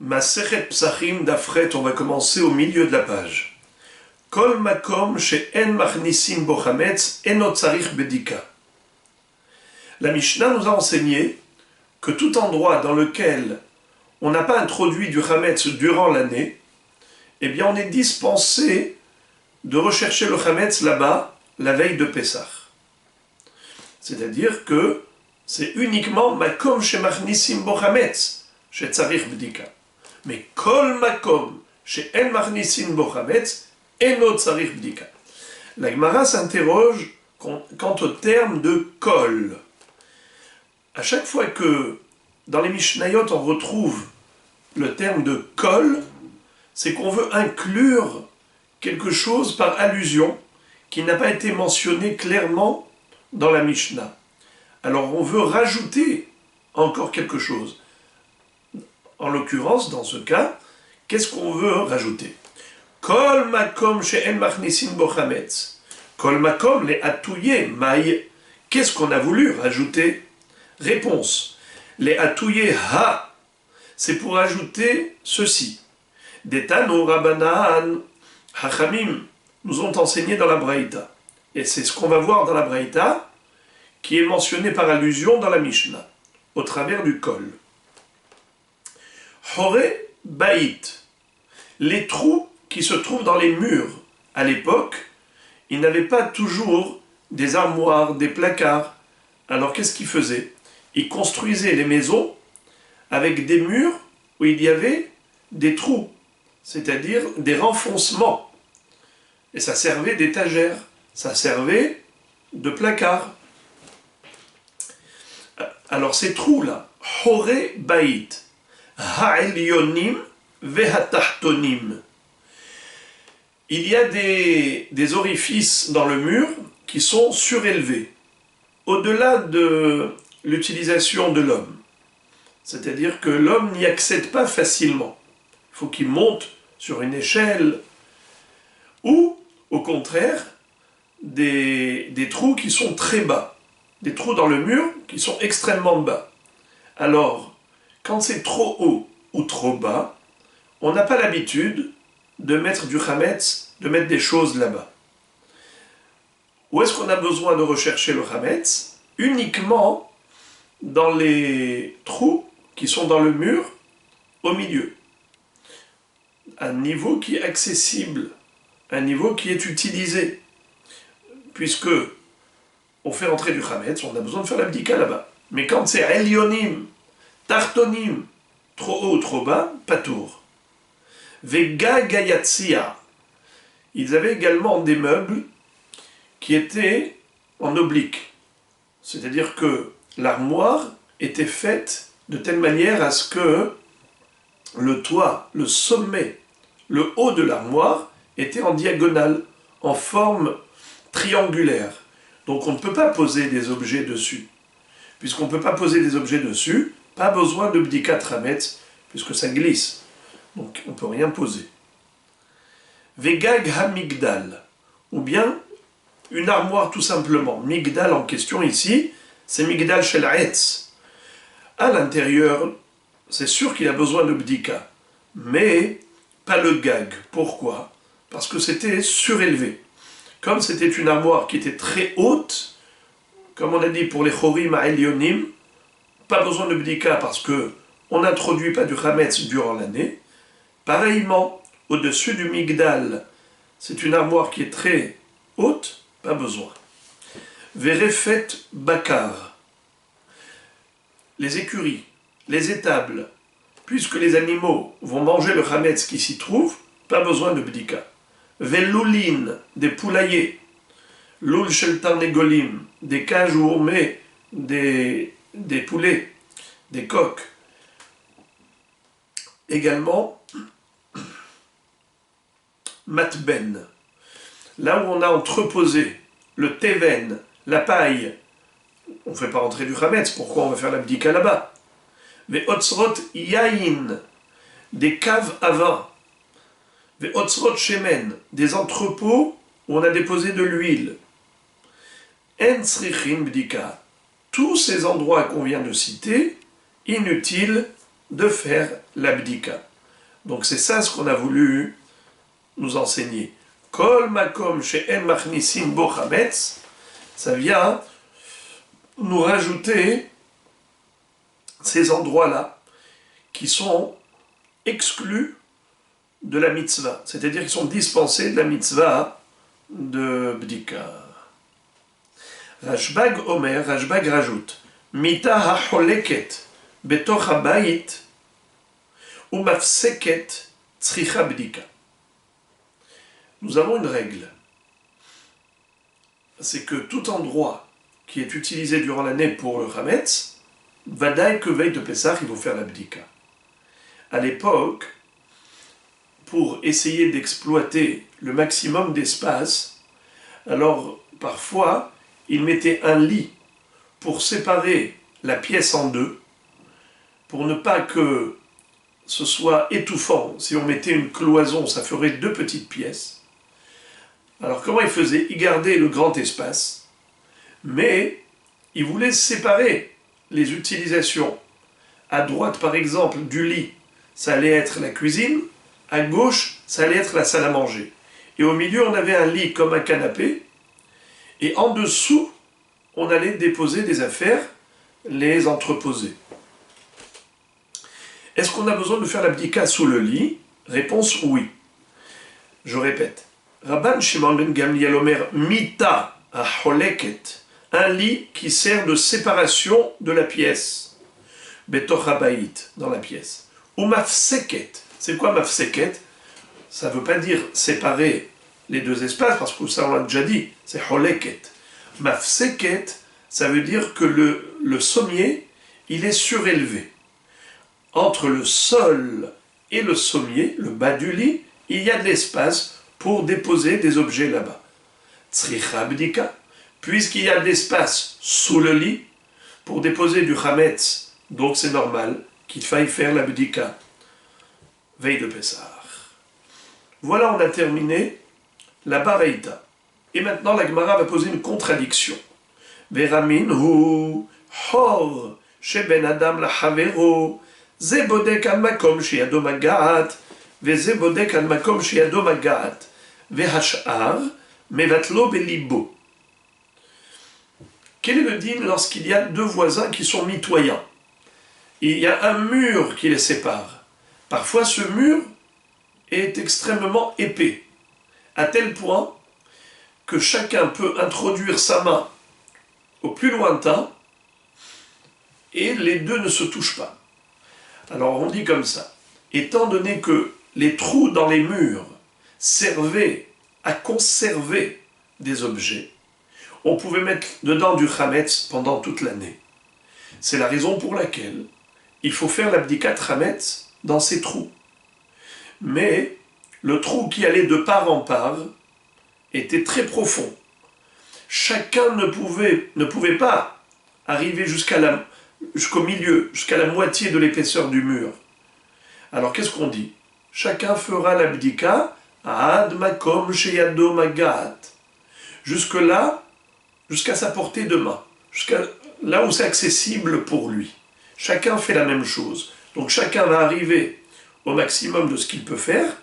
Masechet Psachim d'Afret, on va commencer au milieu de la page. Kol makom she'en machnisin bo chametz eno tzarich bedika. La Mishnah nous a enseigné que tout endroit dans lequel on n'a pas introduit du chametz durant l'année, eh bien on est dispensé de rechercher le chametz là-bas la veille de Pessah. C'est-à-dire que c'est uniquement makom she'machnisim bo chametz she'tzarich bedika. Mais kol makom she'en machnisin bo chametz eno tzarich bedika. La Gemara s'interroge quant au terme de kol. À chaque fois que dans les Mishnayot on retrouve le terme de kol, c'est qu'on veut inclure quelque chose par allusion qui n'a pas été mentionné clairement dans la Mishnah. Alors on veut rajouter encore quelque chose. En l'occurrence, dans ce cas, qu'est-ce qu'on veut rajouter? Kol makom she'en machnisin bo chametz. Kol makom les atouye maï. Qu'est-ce qu'on a voulu rajouter? Réponse. Les atouye ha. C'est pour ajouter ceci. Detano rabanan hachamim nous ont enseigné dans la Braïta. Et c'est ce qu'on va voir dans la Braïta, qui est mentionné par allusion dans la Mishnah, au travers du kol. Horé baït. Les trous qui se trouvent dans les murs, à l'époque, ils n'avaient pas toujours des armoires, des placards. Alors qu'est-ce qu'ils faisaient? Ils construisaient les maisons avec des murs où il y avait des trous, c'est-à-dire des renfoncements. Et ça servait d'étagères, ça servait de placards. Alors ces trous-là, horé baït, ha'elyonim vehatachtonim. Il y a des orifices dans le mur qui sont surélevés, au-delà de l'utilisation de l'homme. C'est-à-dire que l'homme n'y accède pas facilement. Il faut qu'il monte sur une échelle, ou, au contraire, des trous qui sont très bas, des trous dans le mur qui sont extrêmement bas. Alors, quand c'est trop haut ou trop bas, on n'a pas l'habitude de mettre du chametz, de mettre des choses là-bas. Où est-ce qu'on a besoin de rechercher le chametz? Uniquement dans les trous qui sont dans le mur, au milieu. Un niveau qui est accessible, un niveau qui est utilisé. Puisque on fait rentrer du chametz, on a besoin de faire l'abdika là-bas. Mais quand c'est elyonim, tartonim, trop haut ou trop bas, pas tour. Vega gayatsia. Ils avaient également des meubles qui étaient en oblique. C'est-à-dire que l'armoire était faite de telle manière à ce que le toit, le sommet, le haut de l'armoire était en diagonale, en forme triangulaire. Donc on ne peut pas poser des objets dessus. Puisqu'on ne peut pas poser des objets dessus, pas besoin de bdikat chametz, puisque ça glisse. Donc on ne peut rien poser. Vegag ha-migdal, ou bien une armoire tout simplement. Migdal en question ici, c'est migdal shel ha'etz. À l'intérieur, c'est sûr qu'il a besoin de bdika, mais pas le gag. Pourquoi? Parce que c'était surélevé. Comme c'était une armoire qui était très haute, comme on a dit pour les chorim à elyonim, pas besoin de bdika parce que on n'introduit pas du chametz durant l'année. Pareillement, au-dessus du migdal, c'est une armoire qui est très haute, pas besoin. Verefet bakar. Les écuries, les étables, puisque les animaux vont manger le chametz qui s'y trouve, pas besoin de bdika. Veloulin, des poulaillers. Loul shel tarnegolim, des cages où on met des poulets, des coqs. Également, matben, là où on a entreposé le teven, la paille, on ne fait pas rentrer du chametz, pourquoi on va faire l'abdika là-bas? Ve otzrot yain, des caves à vin. Ve otzrot shemen, des entrepôts où on a déposé de l'huile. En tzrichin bdika, tous ces endroits qu'on vient de citer, inutile de faire l'abdika. Donc c'est ça ce qu'on a voulu nous enseigner. Kol makom she'en machnisin bo chametz, ça vient nous rajouter ces endroits-là qui sont exclus de la mitzvah, c'est-à-dire qu'ils sont dispensés de la mitzvah de bdika. Rashbag Omer, Rashbag rajoute, Mita ha-choleket betoch ha-bayit ou mafseket tzricha bdika. Nous avons une règle, c'est que tout endroit qui est utilisé durant l'année pour le chametz, vadaï que veille de Pessah, il faut faire la bdika. À l'époque, pour essayer d'exploiter le maximum d'espace, alors parfois, ils mettaient un lit pour séparer la pièce en deux, pour ne pas que ce soit étouffant. Si on mettait une cloison, ça ferait deux petites pièces. Alors comment ils faisaient? Ils gardaient le grand espace, mais ils voulaient séparer les utilisations. À droite, par exemple, du lit, ça allait être la cuisine, à gauche, ça allait être la salle à manger. Et au milieu, on avait un lit comme un canapé, et en dessous, on allait déposer des affaires, les entreposer. Est-ce qu'on a besoin de faire l'abdika sous le lit? Réponse oui. Je répète. Rabban Shimon ben Gamliel Omer mita ha-choleket, un lit qui sert de séparation de la pièce. Betoch habayit, dans la pièce. Ou mafseket. C'est quoi mafseket? Ça ne veut pas dire séparer les deux espaces, parce que ça on l'a déjà dit, c'est choleket. Mafseket, ça veut dire que le sommier, il est surélevé. Entre le sol et le sommier, le bas du lit, il y a de l'espace pour déposer des objets là-bas. Tzricha bdika, puisqu'il y a de l'espace sous le lit pour déposer du chametz, donc c'est normal qu'il faille faire la bdika. Veille de Pessah. Voilà, on a terminé la baraïta. Et maintenant, la Gemara va poser une contradiction. Veramin hu hor sheben adam la havero ze bodek al makom sheyado magat ve ze bodek al makom sheyado magat ve hashar mevatlo belibo. Quel est le din lorsqu'il y a deux voisins qui sont mitoyens? Il y a un mur qui les sépare. Parfois, ce mur est extrêmement épais, à tel point que chacun peut introduire sa main au plus lointain et les deux ne se touchent pas. Alors on dit comme ça, étant donné que les trous dans les murs servaient à conserver des objets, on pouvait mettre dedans du chametz pendant toute l'année. C'est la raison pour laquelle il faut faire l'abdikat chametz dans ces trous. Mais le trou qui allait de part en part était très profond. Chacun ne pouvait pas arriver jusqu'au milieu, jusqu'à la moitié de l'épaisseur du mur. Alors qu'est-ce qu'on dit? Chacun fera l'abdika ad makom sheyado magat. Jusque-là, jusqu'à sa portée de main, jusqu'à là où c'est accessible pour lui. Chacun fait la même chose. Donc chacun va arriver au maximum de ce qu'il peut faire,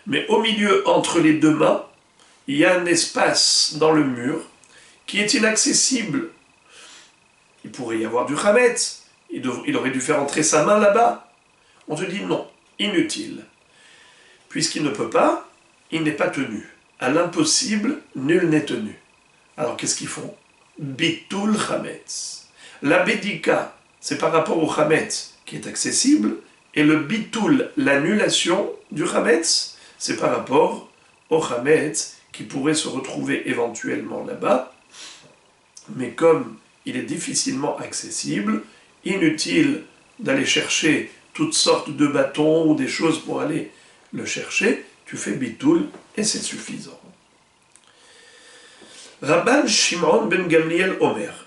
mais au milieu, entre les deux mains, il y a un espace dans le mur qui est inaccessible. Il pourrait y avoir du chametz, il aurait dû faire entrer sa main là-bas. On te dit non, inutile. Puisqu'il ne peut pas, il n'est pas tenu. À l'impossible, nul n'est tenu. Alors qu'est-ce qu'ils font? Bitul chametz. La bédika, c'est par rapport au chametz qui est accessible, et le bitul, l'annulation du chametz, c'est par rapport au chametz qui pourrait se retrouver éventuellement là-bas, mais comme il est difficilement accessible, inutile d'aller chercher toutes sortes de bâtons ou des choses pour aller le chercher, tu fais bitul et c'est suffisant. Rabban Shimon ben Gamliel Omer.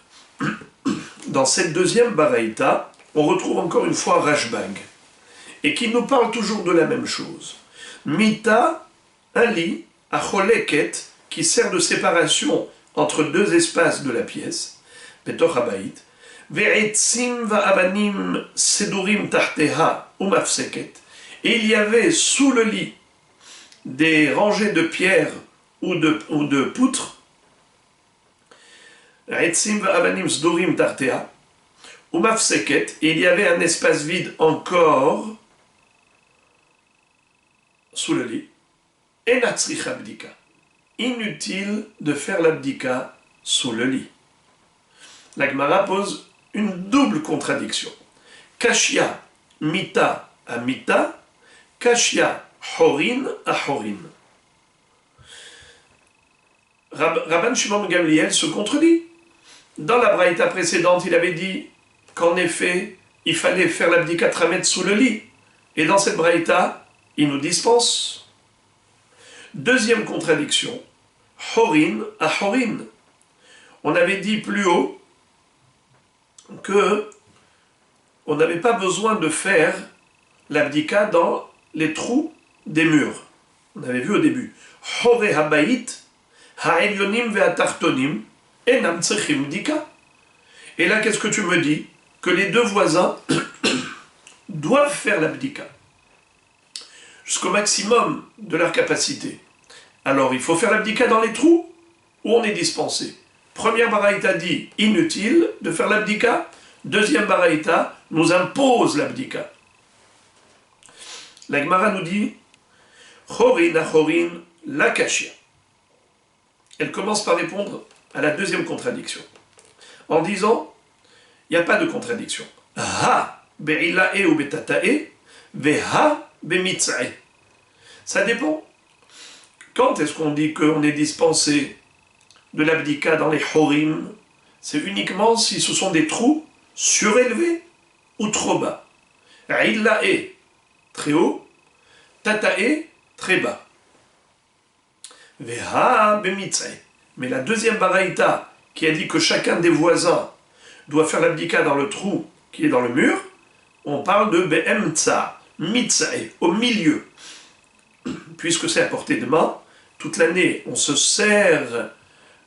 Dans cette deuxième baraïta, on retrouve encore une fois Rashbag, et qui nous parle toujours de la même chose. Mita, un lit, à choleket, qui sert de séparation entre deux espaces de la pièce, betoch habayit, ve'etzim va'abanim sedurim tarteha umafseket, et il y avait sous le lit des rangées de pierres ou de poutres, et il y avait un espace vide encore sous le lit, et inutile de faire l'abdika sous le lit. La Gemara pose une double contradiction. Kashya mita à mita, kashya horin à horin. Rabban Shimon ben Gamliel se contredit. Dans la braïta précédente, il avait dit qu'en effet, il fallait faire l'abdika tramet sous le lit. Et dans cette braïta, il nous dispense. Deuxième contradiction, horin à horin. On avait dit plus haut que on n'avait pas besoin de faire l'abdika dans les trous des murs. On avait vu au début. Hore habayit, ha'elyonim ve'atartonim, enam tsechim bdika. Et là, qu'est-ce que tu me dis? Que les deux voisins doivent faire l'abdika jusqu'au maximum de leur capacité. Alors, il faut faire l'abdika dans les trous où on est dispensé. Première baraïta dit inutile de faire l'abdika. Deuxième baraïta nous impose l'abdika. La Gemara nous dit chorin a chorin la kashia. Elle commence par répondre à la deuxième contradiction en disant il n'y a pas de contradiction. Ha be'ilae ou betatae veha bemitzae. Ça dépend. Quand est-ce qu'on dit qu'on est dispensé de l'abdika dans les chorim? C'est uniquement si ce sont des trous surélevés ou trop bas. Illae, très haut, tatae, très bas. Veha bemitzae. Mais la deuxième baraïta qui a dit que chacun des voisins doit faire l'abdika dans le trou qui est dans le mur, on parle de be'emtza, mitzae, au milieu. Puisque c'est à portée de main, toute l'année on se sert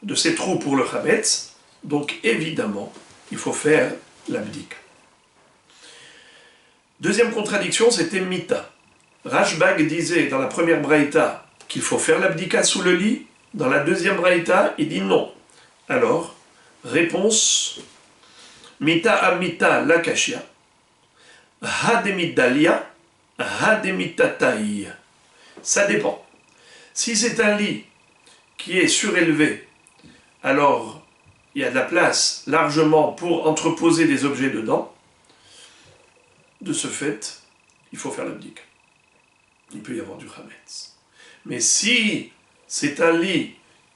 de ces trous pour le chametz, donc évidemment il faut faire l'abdika. Deuxième contradiction, c'était mita. Rashbag disait dans la première braïta qu'il faut faire l'abdika sous le lit, dans la deuxième braïta il dit non. Alors, réponse, mita a mita la kashia, hademidalia, hademitatai. Ça dépend. Si c'est un lit qui est surélevé, alors il y a de la place largement pour entreposer des objets dedans. De ce fait, il faut faire l'abdika. Il peut y avoir du chametz. Mais si c'est un lit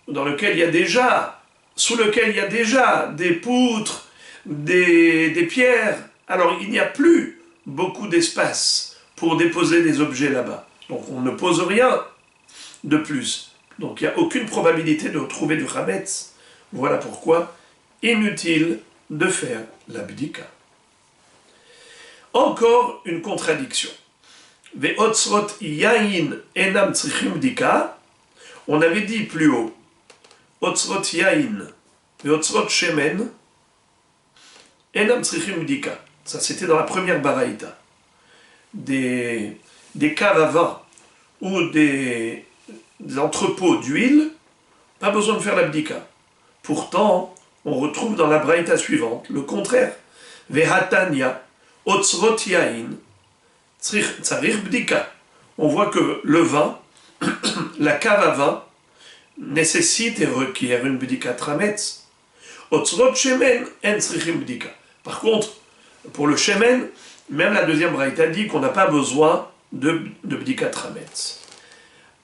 dans lequel il y a déjà, sous lequel il y a déjà des poutres, des pierres, alors il n'y a plus beaucoup d'espace pour déposer des objets là-bas. Donc on ne pose rien de plus. Donc il n'y a aucune probabilité de trouver du chametz. Voilà pourquoi inutile de faire l'abdika. Encore une contradiction. Ve'otzrot yain enam tzrichim bdika. On avait dit plus haut. Otzrot yain ve'otzrot shemen enam tzrichim bdika. Ça c'était dans la première baraïta. Des caves à vin ou des entrepôts d'huile, pas besoin de faire l'abdika. Pourtant, on retrouve dans la braïta suivante le contraire. Vehatanya otzrot yain tzarich bdika. On voit que le vin, la cave à vin, nécessite et requiert une bdika trametz. Otzrot shemen en tzrichim bdika. Par contre, pour le shemen, même la deuxième braïta dit qu'on n'a pas besoin de bdika trametz.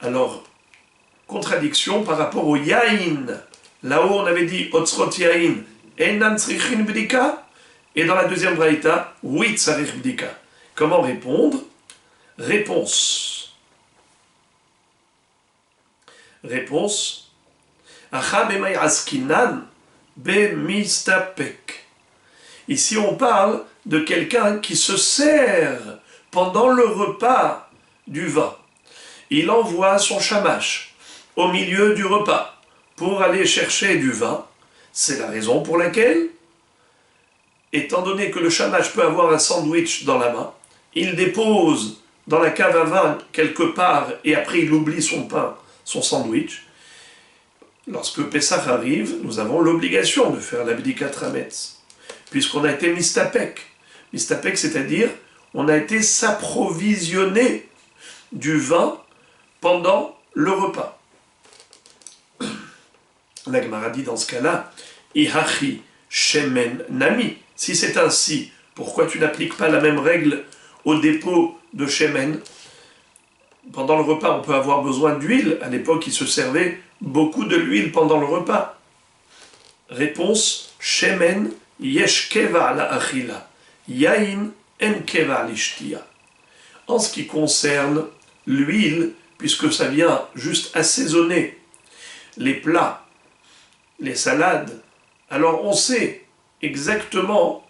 Alors, contradiction par rapport au yain. Là-haut, on avait dit otzrot yain enam tzrichin bdika, et dans la deuxième braïta, oui tzarich bdika. Comment répondre? Réponse. Acha b'may askinan b'mistapek. Ici, on parle de quelqu'un qui se sert pendant le repas du vin. Il envoie son shamash au milieu du repas pour aller chercher du vin. C'est la raison pour laquelle, étant donné que le shamash peut avoir un sandwich dans la main, il dépose dans la cave à vin quelque part et après il oublie son pain, son sandwich, lorsque Pessah arrive, nous avons l'obligation de faire l'abdikat Hametz, puisqu'on a été mistapek. Mistapek, c'est-à-dire on a été s'approvisionner du vin pendant le repas. La Gemara dit dans ce cas-là, Ihachi shemen nami. Si c'est ainsi, pourquoi tu n'appliques pas la même règle au dépôt de shemen? Pendant le repas, on peut avoir besoin d'huile. À l'époque, il se servait beaucoup de l'huile pendant le repas. Réponse, shemen yesh keva la achila, yain en keva l'ishtia. En ce qui concerne l'huile, puisque ça vient juste assaisonner les plats, les salades, alors on sait exactement,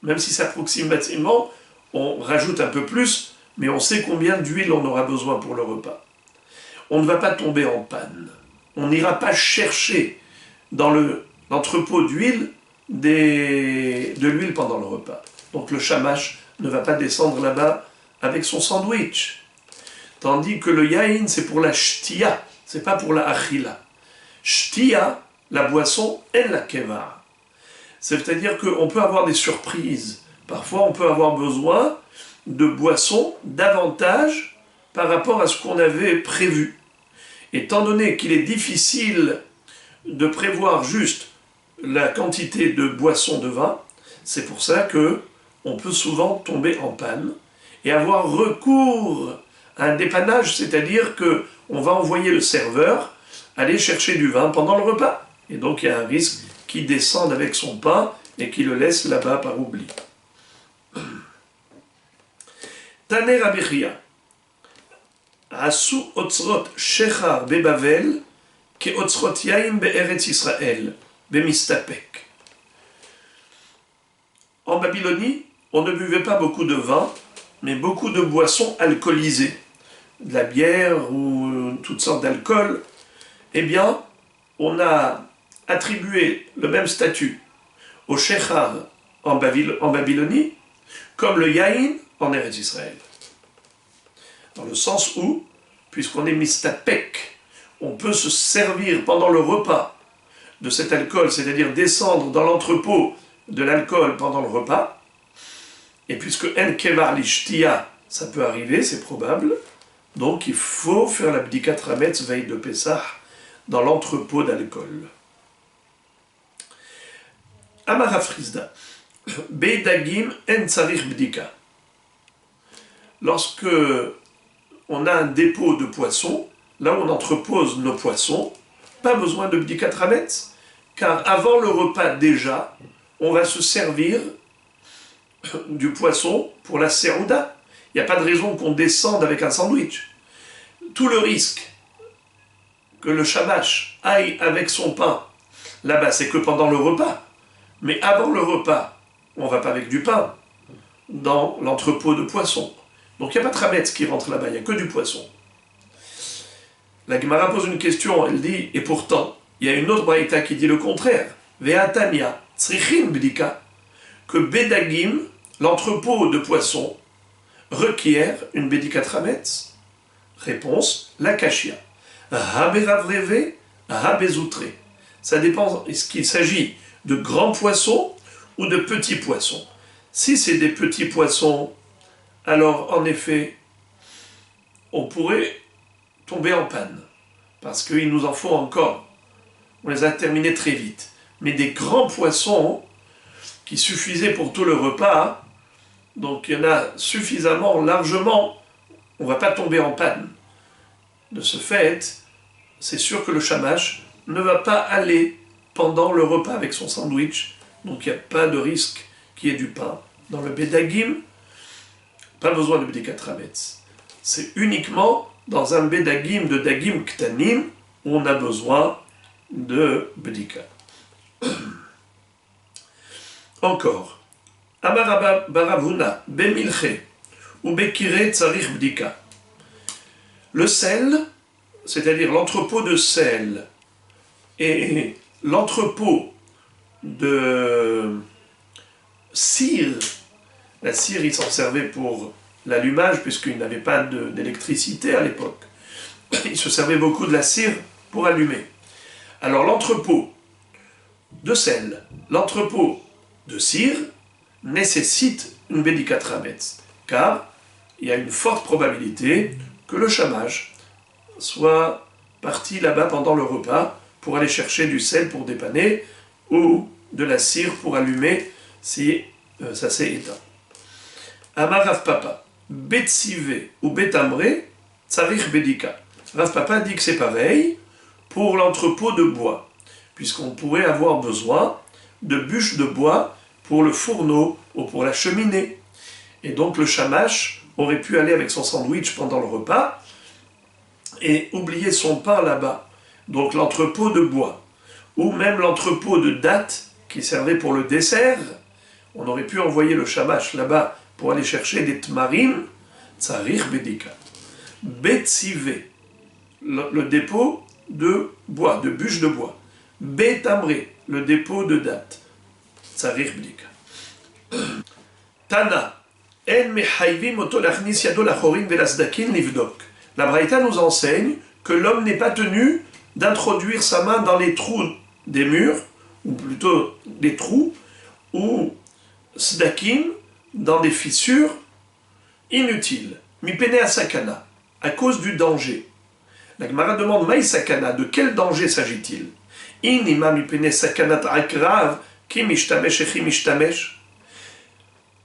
même si c'est approximativement, on rajoute un peu plus, mais on sait combien d'huile on aura besoin pour le repas. On ne va pas tomber en panne. On n'ira pas chercher dans l'entrepôt d'huile de l'huile pendant le repas. Donc le shamash ne va pas descendre là-bas avec son sandwich. Tandis que le yaïn, c'est pour la shtia, c'est pas pour la achila. Shtia, la boisson, et la keva. C'est-à-dire qu'on peut avoir des surprises. Parfois, on peut avoir besoin de boissons davantage par rapport à ce qu'on avait prévu. Étant donné qu'il est difficile de prévoir juste la quantité de boissons de vin, c'est pour ça que on peut souvent tomber en panne et avoir recours à un dépannage, c'est-à-dire que on va envoyer le serveur aller chercher du vin pendant le repas. Et donc il y a un risque qu'il descende avec son pain et qu'il le laisse là-bas par oubli. Taner Rabbi Chia, Asu otzrot shechar bebavel ke otzrot yain be'eretz Israël bemistapek. En Babylonie, on ne buvait pas beaucoup de vin, mais beaucoup de boissons alcoolisées, de la bière ou toutes sortes d'alcool. Eh bien, on a attribué le même statut au shechar en Babylonie comme le yain en Eretz Israël. Dans le sens où, puisqu'on est mistapek, on peut se servir pendant le repas de cet alcool, c'est-à-dire descendre dans l'entrepôt de l'alcool pendant le repas, et puisque en kevar lishtia, ça peut arriver, c'est probable, donc il faut faire l'abdikat Hametz veille de Pessah dans l'entrepôt d'alcool. Amar Afrizda, Beidagim en tsarich bdika. Lorsque on a un dépôt de poissons, là où on entrepose nos poissons, pas besoin de bdikat Hametz, car avant le repas déjà, on va se servir du poisson pour la serouda. Il n'y a pas de raison qu'on descende avec un sandwich. Tout le risque que le shamash aille avec son pain là-bas, c'est que pendant le repas. Mais avant le repas, on ne va pas avec du pain dans l'entrepôt de poissons. Donc il n'y a pas de hametz qui rentre là-bas, il n'y a que du poisson. La Gemara pose une question, elle dit, et pourtant, il y a une autre braïta qui dit le contraire. Ve'atania tzrichin bdika, que Bedagim, l'entrepôt de poissons, requiert une bdikat hametz. Réponse, la kashia. Haberavreve, habezoutre. Ça dépend, est-ce qu'il s'agit de grands poissons ou de petits poissons. Si c'est des petits poissons, alors en effet, on pourrait tomber en panne, parce qu'il nous en faut encore. On les a terminés très vite. Mais des grands poissons qui suffisaient pour tout le repas, donc il y en a suffisamment, largement, on ne va pas tomber en panne. De ce fait, c'est sûr que le shamash ne va pas aller pendant le repas avec son sandwich, donc il n'y a pas de risque qu'il y ait du pain. Dans le Bedagim, pas besoin de bdikat hametz. C'est uniquement dans un Bedagim de Dagim Ktanim où on a besoin de bdika. Encore. Amar Baravuna, Bemilche, ou Bekire Tsarich Bdika. Le sel, c'est-à-dire l'entrepôt de sel, et l'entrepôt de cire, la cire, il s'en servait pour l'allumage, puisqu'il n'avait pas d'électricité à l'époque. Il se servait beaucoup de la cire pour allumer. Alors l'entrepôt de sel, l'entrepôt de cire nécessite une bédikat chametz, car il y a une forte probabilité que le shamash soit parti là-bas pendant le repas pour aller chercher du sel pour dépanner ou de la cire pour allumer si ça s'est éteint. Amar Rav Papa, Betsive ou Betamré, Tsarich Bedika. Rav Papa dit que c'est pareil pour l'entrepôt de bois, puisqu'on pourrait avoir besoin de bûches de bois pour le fourneau ou pour la cheminée. Et donc le shamash aurait pu aller avec son sandwich pendant le repas et oublier son pain là-bas. Donc l'entrepôt de bois, ou même l'entrepôt de dattes qui servait pour le dessert, on aurait pu envoyer le shamash là-bas pour aller chercher des tmarim, tsarich bedika. Betsive, le dépôt de bois, de bûches de bois. Betamré, le dépôt de dattes, tsarich bedika. Tana, en mechayvim oto lachnis yado lachorin velasdakin livdok. La Braïta nous enseigne que l'homme n'est pas tenu d'introduire sa main dans les trous des murs, ou plutôt des trous, ou sdakim, dans des fissures inutiles. Mipene asakana, à cause du danger. La Gemara demande maï sakana, de quel danger s'agit-il? Inima mipene sakanat akrav ki mishtamesh echi mishtamesh.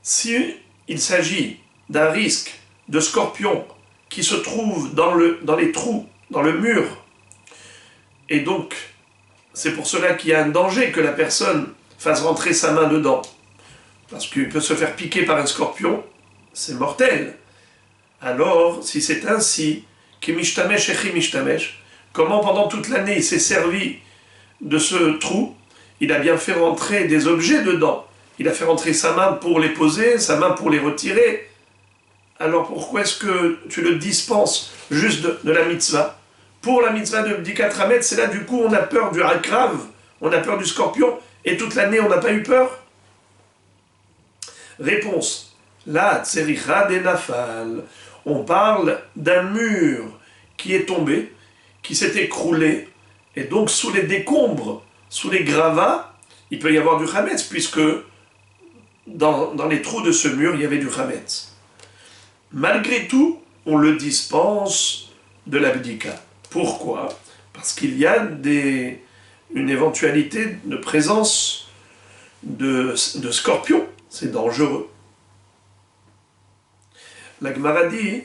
Si il s'agit d'un risque de scorpion qui se trouve dans les trous, dans le mur, et donc c'est pour cela qu'il y a un danger que la personne fasse rentrer sa main dedans, parce qu'il peut se faire piquer par un scorpion, c'est mortel. Alors, si c'est ainsi, ki mishtamesh echi mishtamesh, comment pendant toute l'année il s'est servi de ce trou, il a bien fait rentrer des objets dedans, il a fait rentrer sa main pour les poser, sa main pour les retirer. Alors pourquoi est-ce que tu le dispenses juste de la mitzvah? Pour la mitzvah de Bdikat Chametz, c'est là du coup on a peur du akrav, on a peur du scorpion, et toute l'année on n'a pas eu peur? Réponse. Là, tsericha de nafal. On parle d'un mur qui est tombé, qui s'est écroulé, et donc sous les décombres, sous les gravats, il peut y avoir du chametz, puisque dans les trous de ce mur, il y avait du chametz. Malgré tout, on le dispense de l'abdika. Pourquoi? Parce qu'il y a une éventualité de présence de scorpions. C'est dangereux. La Gemara dit,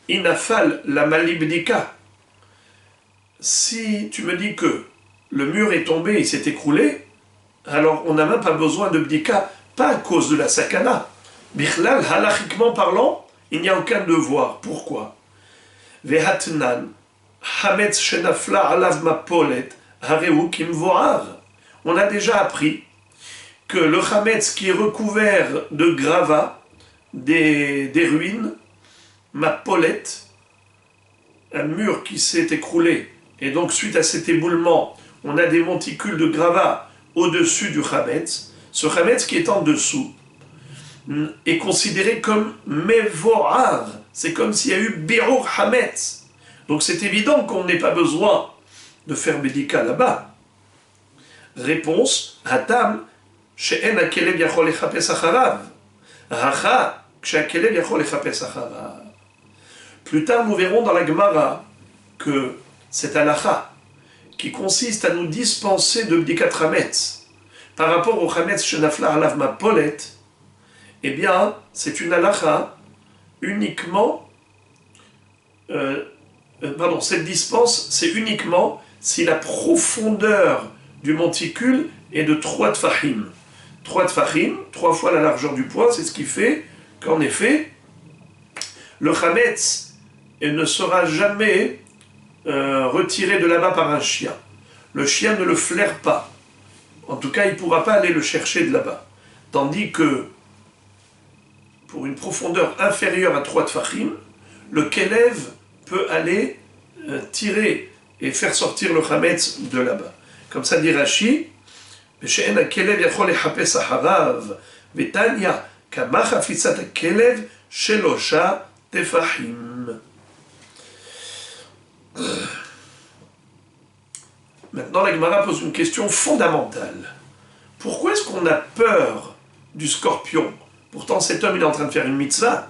Inafal la malibdika. Si tu me dis que le mur est tombé, il s'est écroulé, alors on n'a même pas besoin de bdika, pas à cause de la sakana. Bichlal, halachiquement parlant, il n'y a aucun devoir. Pourquoi? Vehatnan, hametz shenafla alav mapolet, hareu kimvoar. On a déjà appris que le chametz qui est recouvert de gravats, des ruines, mapolet, un mur qui s'est écroulé, et donc suite à cet éboulement, on a des monticules de gravats au-dessus du chametz. Ce chametz qui est en dessous est considéré comme mevoar, c'est comme s'il y a eu birur chametz. Donc c'est évident qu'on n'ait pas besoin de faire bédika là-bas. Réponse, hatam, she'en hakelev yachol echapes acharav. Racha, kshe'hakelev yachol echapes acharav. Plus tard, nous verrons dans la Gemara que cette halakha qui consiste à nous dispenser de bdikat chametz par rapport au chametz shenafla alav mapolet, eh bien, c'est une halakha uniquement. Cette dispense, c'est uniquement si la profondeur du monticule est de 3 tfahim. 3 tfahim, 3 fois la largeur du poing, c'est ce qui fait qu'en effet, le chametz ne sera jamais retiré de là-bas par un chien. Le chien ne le flaire pas. En tout cas, il ne pourra pas aller le chercher de là-bas. Tandis que, pour une profondeur inférieure à 3 tfahim, le kélev peut aller tirer et faire sortir le chametz de là-bas. Comme ça dit Rashi, Shelosha tefahim. Maintenant, la Gemara pose une question fondamentale. Pourquoi est-ce qu'on a peur du scorpion? Pourtant, cet homme, il est en train de faire une mitzvah.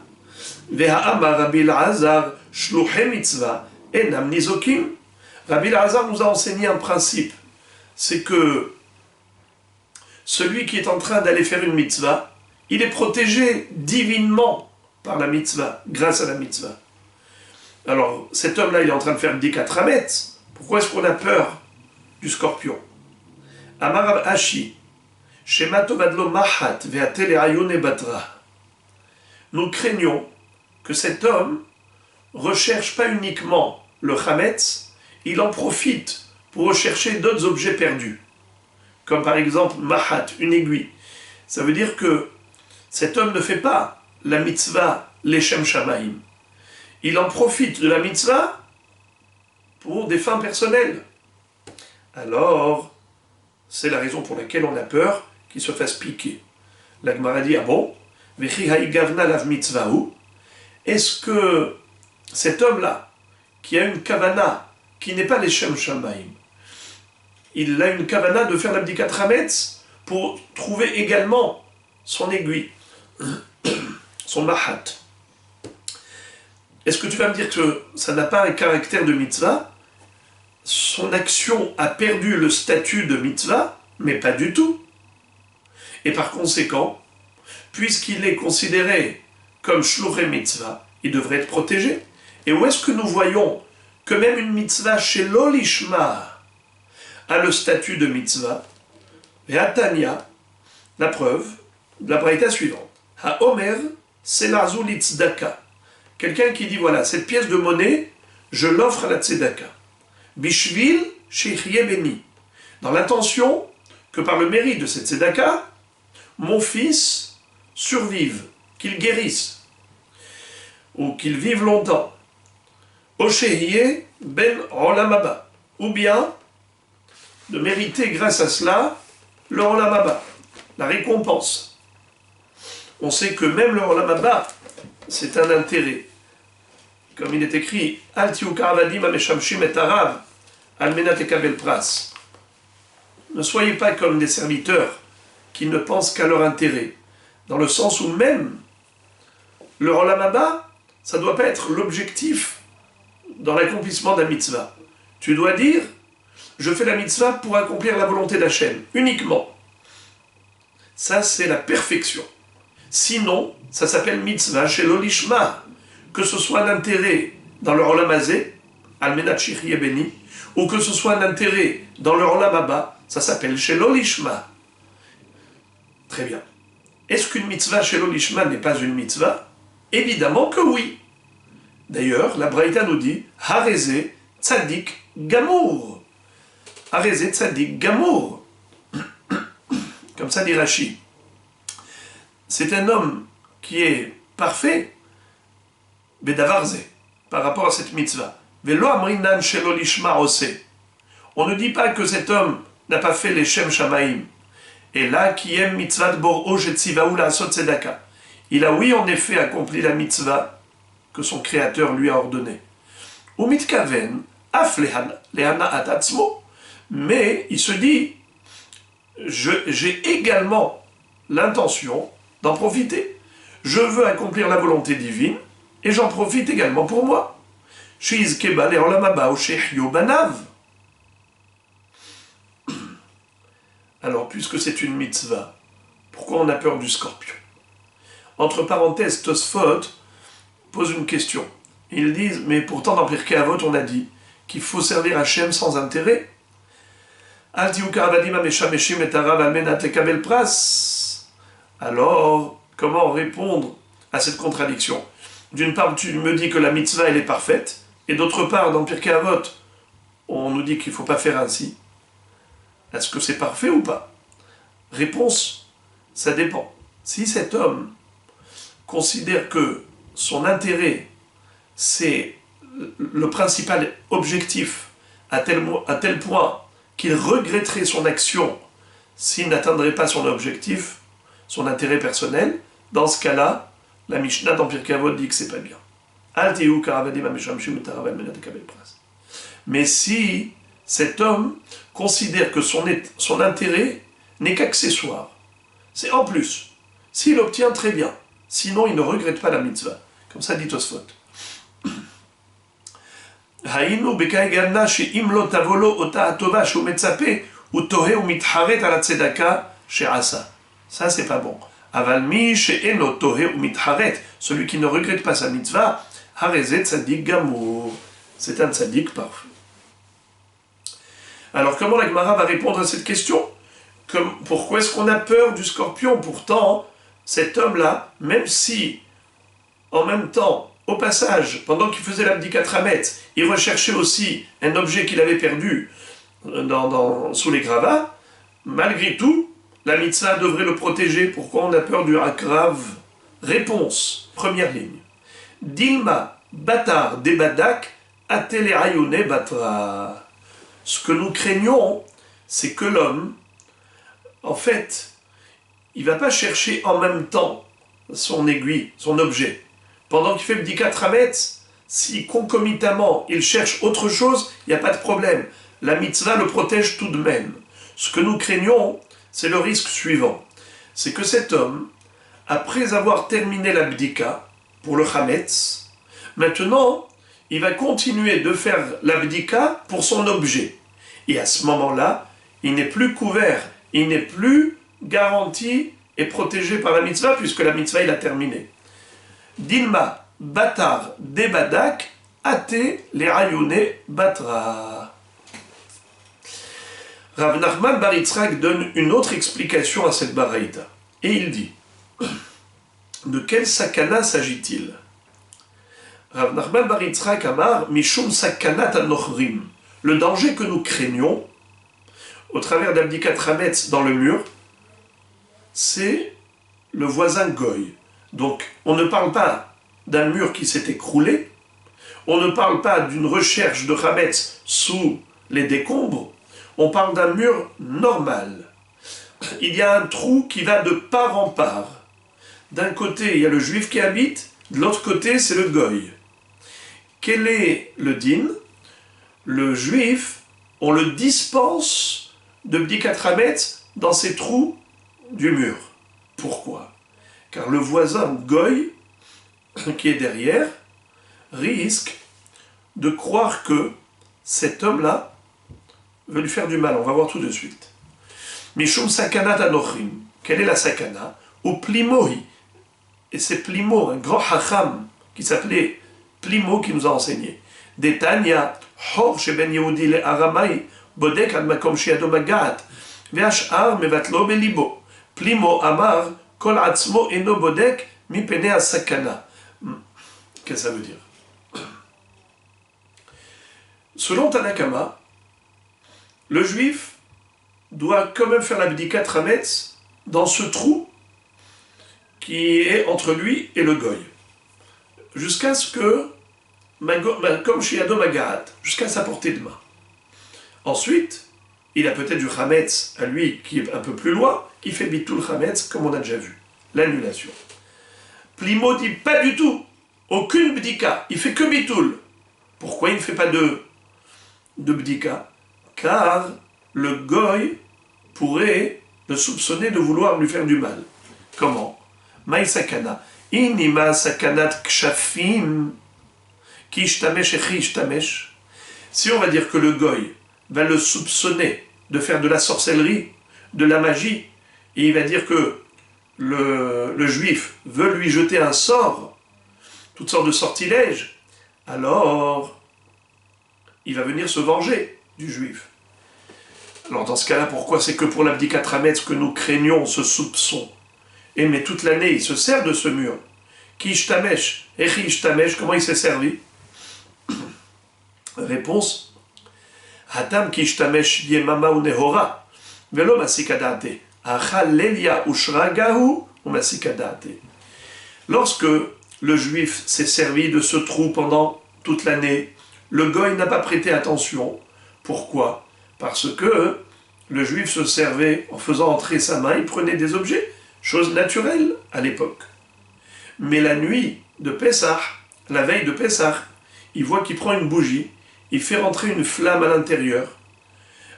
Ve'ha'amar Rabbi Elazar shluchei mitzvah enam nizokim. Rabbi Elazar nous a enseigné un principe. C'est que celui qui est en train d'aller faire une mitzvah, il est protégé divinement par la mitzvah, grâce à la mitzvah. Alors, cet homme-là, il est en train de faire Bdikat Hametz. Pourquoi est-ce qu'on a peur du scorpion? Amar Rav Ashi, Shema tovadlo mahat ve'atel ayone batra. Nous craignons que cet homme recherche pas uniquement le Hametz, il en profite pour rechercher d'autres objets perdus. Comme par exemple mahat, une aiguille. Ça veut dire que cet homme ne fait pas la mitzvah leshem shamaim. Il en profite de la mitzvah pour des fins personnelles. Alors, c'est la raison pour laquelle on a peur qu'il se fasse piquer. La Gemara dit, ah bon, est-ce que cet homme-là, qui a une kavana, qui n'est pas les Shem Shamaim, il a une kavana de faire l'abdikat Hametz pour trouver également son aiguille, son mahat. Est-ce que tu vas me dire que ça n'a pas un caractère de mitzvah? Son action a perdu le statut de mitzvah, mais pas du tout. Et par conséquent, puisqu'il est considéré comme shluchei mitzvah, il devrait être protégé. Et où est-ce que nous voyons que même une mitzvah chez l'olishma a le statut de mitzvah? Et à Tanya, la preuve, la braïta suivante. Ha-omer, selazu litzdaka. Quelqu'un qui dit, voilà, cette pièce de monnaie, je l'offre à la tzedaka. Bishvil shechie beni. Dans l'intention que par le mérite de cette tzedaka, mon fils survive, qu'il guérisse, ou qu'il vive longtemps. Oshehie ben olamaba. Ou bien, de mériter grâce à cela le olamaba, la récompense. On sait que même le olamaba, c'est un intérêt. Comme il est écrit, Al tiu karavadim ameshamshim et arav, almenat ekabel pras. Ne soyez pas comme des serviteurs qui ne pensent qu'à leur intérêt, dans le sens où même le olam haba, ça ne doit pas être l'objectif dans l'accomplissement d'un mitzvah. Tu dois dire, je fais la mitzvah pour accomplir la volonté d'Hachem, uniquement. Ça, c'est la perfection. Sinon, ça s'appelle mitzvah chez l'olishma, que ce soit un intérêt dans le olam hazé, almenat shechie beni, ou que ce soit un intérêt dans le olam haba, ça s'appelle chez l'olishma. Très bien. Est-ce qu'une mitzvah chez l'olishma n'est pas une mitzvah? Évidemment que oui. D'ailleurs, la Braïta nous dit Hareze tzadik gamour. Hareze tzadik gamour. Comme ça dit Rashi. C'est un homme qui est parfait, bedavarze, par rapport à cette mitzvah. Velo amrinan shelo lishma ose. On ne dit pas que cet homme n'a pas fait les shem shamaim. Et là, qui aime mitzvah bor'o jetzivaou la asot tzedaka. Il a, oui, en effet, accompli la mitzvah que son créateur lui a ordonnée. Ou mitkaven, af lehana atatzmo. Mais il se dit, j'ai également l'intention d'en profiter. Je veux accomplir la volonté divine et j'en profite également pour moi. Shizkeba le'olamaba ou shehyo banav. Alors, puisque c'est une mitzvah, pourquoi on a peur du scorpion? Entre parenthèses, Tosfot pose une question. Ils disent, mais pourtant dans Pirkei Avot, on a dit qu'il faut servir Hachem sans intérêt. Alors, comment répondre à cette contradiction? D'une part, tu me dis que la mitzvah, elle est parfaite, et d'autre part, dans Pirkei Avot, on nous dit qu'il ne faut pas faire ainsi. Est-ce que c'est parfait ou pas? Réponse, ça dépend. Si cet homme considère que son intérêt, c'est le principal objectif, à tel point qu'il regretterait son action s'il n'atteindrait pas son objectif, son intérêt personnel, dans ce cas-là, la Mishnah dans Pirkei Avot dit que c'est pas bien. Al tihu karavadim hameshamshim utarav al menat lekabel pras. Mais si cet homme considère que son intérêt n'est qu'accessoire, c'est en plus. S'il obtient, très bien. Sinon, il ne regrette pas la mitzvah. Comme ça dit Tosfot. Haïnu bekai ganna she'im lo tavolo ota atova she'u metzape utohe umitharet ala tzedaka she'asa. Ça, c'est pas bon. Aval mi she'eno tohe umitharet. Celui qui ne regrette pas sa mitzvah, harezet tzadik gamour. C'est un tzadik parfait. Alors, comment la Gemara va répondre à cette question? Pourquoi est-ce qu'on a peur du scorpion? Pourtant, cet homme-là, même si, en même temps, au passage, pendant qu'il faisait l'abdikat Hametz, il recherchait aussi un objet qu'il avait perdu sous les gravats, malgré tout, la mitzvah devrait le protéger. Pourquoi on a peur du akrav? Réponse, première ligne. Dilma, batar, debadak, atele ayone batra. Ce que nous craignons, c'est que l'homme, en fait, il ne va pas chercher en même temps son aiguille, son objet. Pendant qu'il fait le Bdikat Hametz, si concomitamment il cherche autre chose, il n'y a pas de problème. La mitzvah le protège tout de même. Ce que nous craignons, c'est le risque suivant. C'est que cet homme, après avoir terminé la Bdika pour le Hametz, maintenant, il va continuer de faire l'abdika pour son objet. Et à ce moment-là, il n'est plus couvert, il n'est plus garanti et protégé par la mitzvah, puisque la mitzvah, il a terminé. Dilma, batar, debadak, ate, les rayone, batra. Rav Nachman bar Yitzhak donne une autre explication à cette baraïta. Et il dit, de quel sakana s'agit-il? Rav Nachman bar Yitzhak amar mishum sakanat anochrim. Le danger que nous craignons au travers d'Abdikat Hametz dans le mur, c'est le voisin Goy. Donc, on ne parle pas d'un mur qui s'est écroulé, on ne parle pas d'une recherche de Hametz sous les décombres, on parle d'un mur normal. Il y a un trou qui va de part en part. D'un côté, il y a le juif qui habite, de l'autre côté, c'est le Goy. Quel est le din? Le juif, on le dispense de Bdikat Hametz dans ces trous du mur. Pourquoi? Car le voisin Goy, qui est derrière, risque de croire que cet homme-là veut lui faire du mal. On va voir tout de suite. Mishum sakanat anochrim. Quelle est la sakana? Ou plimohi. Et c'est Plimo, un grand hacham, qui s'appelait Plimo, qui nous a enseigné. Detanya, hor sheben Yehudi le Aramai, bodek al makom shiado magat, ve'ashar mevatlo belibo. Plimo amar, kol atzmo eno bodek, mi pene a sakana. Qu'est-ce que ça veut dire? Selon Tanakama, le juif doit quand même faire l'abdikat Hametz dans ce trou qui est entre lui et le goy, jusqu'à ce que, comme Shiado Magahat, jusqu'à sa portée de main. Ensuite, il a peut-être du Hametz à lui qui est un peu plus loin, qui fait Bitul Hametz, comme on a déjà vu, l'annulation. Plimo dit pas du tout, aucune Bdika, il fait que Bitul. Pourquoi il ne fait pas de Bdika? Car le goy pourrait le soupçonner de vouloir lui faire du mal. Comment? Maï sakana. Inima sakanat kshafim ki ishtamesh echi ishtamesh. Si on va dire que le goy va le soupçonner de faire de la sorcellerie, de la magie, et il va dire que le juif veut lui jeter un sort, toutes sortes de sortilèges, alors il va venir se venger du juif. Alors dans ce cas-là, pourquoi? C'est que pour l'abdikat Hametz que nous craignons ce soupçon. Et mais toute l'année, il se sert de ce mur. Ki ishtamesh, echi ishtamesh, comment il s'est servi? Réponse, Hatam ki ishtamesh yemama ou nehora, velo masikadate, achal lelia ushragahu ou masikadate. Lorsque le juif s'est servi de ce trou pendant toute l'année, le goy n'a pas prêté attention. Pourquoi? Parce que le juif se servait, en faisant entrer sa main, il prenait des objets, chose naturelle à l'époque. Mais la nuit de Pessah, la veille de Pessah, il voit qu'il prend une bougie, il fait rentrer une flamme à l'intérieur.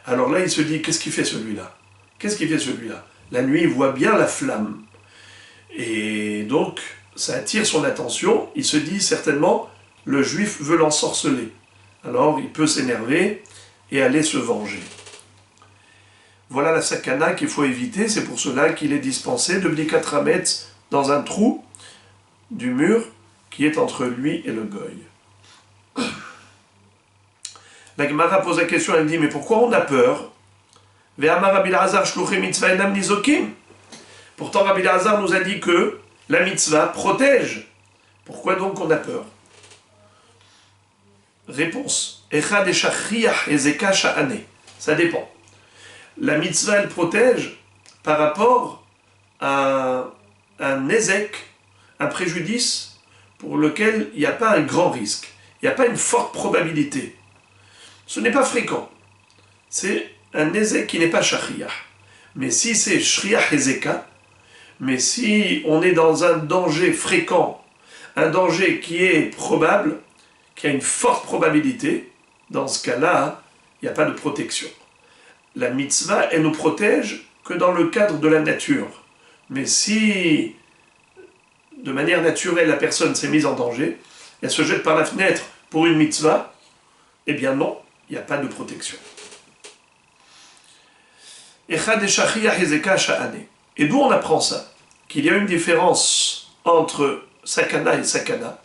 Alors là, il se dit, qu'est-ce qu'il fait celui-là? Qu'est-ce qu'il fait celui-là? La nuit, il voit bien la flamme. Et donc, ça attire son attention. Il se dit certainement, le juif veut l'ensorceler. Alors, il peut s'énerver et aller se venger. Voilà la sakana qu'il faut éviter. C'est pour cela qu'il est dispensé de Bdikat Hametz dans un trou du mur qui est entre lui et le goy. La Gemara pose la question, elle dit, mais pourquoi on a peur? Pourtant, Rabbi Elazar nous a dit que la mitzvah protège. Pourquoi donc on a peur? Réponse. Ça dépend. La mitzvah, elle protège par rapport à un nezek, un préjudice pour lequel il n'y a pas un grand risque. Il n'y a pas une forte probabilité. Ce n'est pas fréquent. C'est un nezek qui n'est pas shachriah. Mais si c'est shriah ezeka, mais si on est dans un danger fréquent, un danger qui est probable, qui a une forte probabilité, dans ce cas-là, il n'y a pas de protection. La mitzvah, elle nous protège que dans le cadre de la nature. Mais si, de manière naturelle, la personne s'est mise en danger, elle se jette par la fenêtre pour une mitzvah, eh bien non, il n'y a pas de protection. Et d'où on apprend ça? Qu'il y a une différence entre sakana et sakana.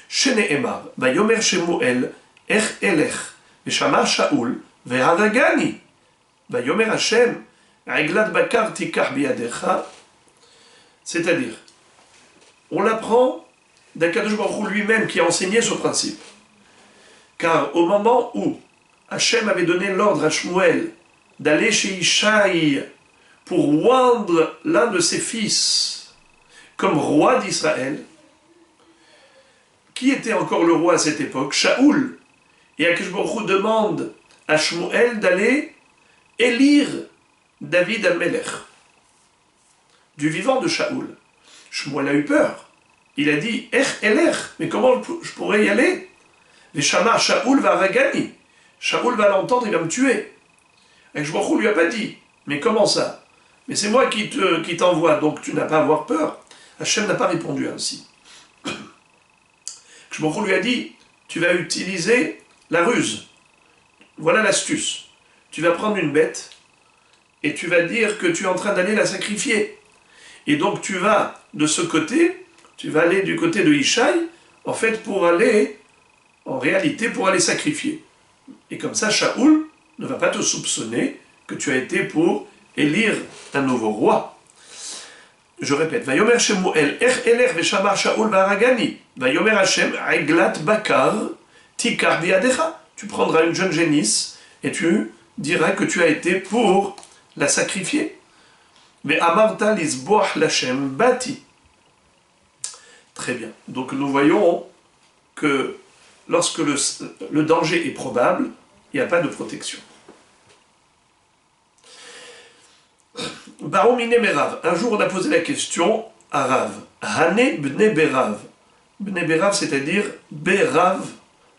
Shene'emar, vayomer shemuel, elech, veshama Shaul, ve'haragani. Vayomer Hashem, reglat bakar tikar biadecha. C'est-à-dire, on l'apprend d'Akadosh Baruch Hu lui-même qui a enseigné ce principe. Car au moment où Hashem avait donné l'ordre à Shmuel d'aller chez Ishaï pour oindre l'un de ses fils comme roi d'Israël, qui était encore le roi à cette époque? Shaoul. Et Akadosh Baruch Hu demande à Shmuel d'aller élire David Amelech, du vivant de Shaoul. Shmuel a eu peur. Il a dit, mais comment je pourrais y aller? Veshama Shaoul va ragani. Shaoul va l'entendre, il va me tuer. Et Baruch Hu lui a pas dit, mais comment ça? Mais c'est moi qui t'envoie, donc tu n'as pas à avoir peur. Hachem n'a pas répondu ainsi. Baruch Hu lui a dit, tu vas utiliser la ruse. Voilà l'astuce. Tu vas prendre une bête et tu vas dire que tu es en train d'aller la sacrifier. Et donc tu vas de ce côté, tu vas aller du côté de Ishaï, en fait en réalité pour aller sacrifier. Et comme ça, Shaoul ne va pas te soupçonner que tu as été pour élire un nouveau roi. Je répète, Vayomer Shemuel, eler veshama Shaoul varagani, Vayomer Hashem, reglat bakar, tikar biadecha. Tu prendras une jeune génisse et tu diras que tu as été pour la sacrifier. Mais amarta lisboah lachem bati. Très bien. Donc nous voyons que lorsque le danger est probable, il n'y a pas de protection. Baromine Merav. Un jour, on a posé la question à Rav. Hane bne Berav. Bne Berav, c'est-à-dire Berav,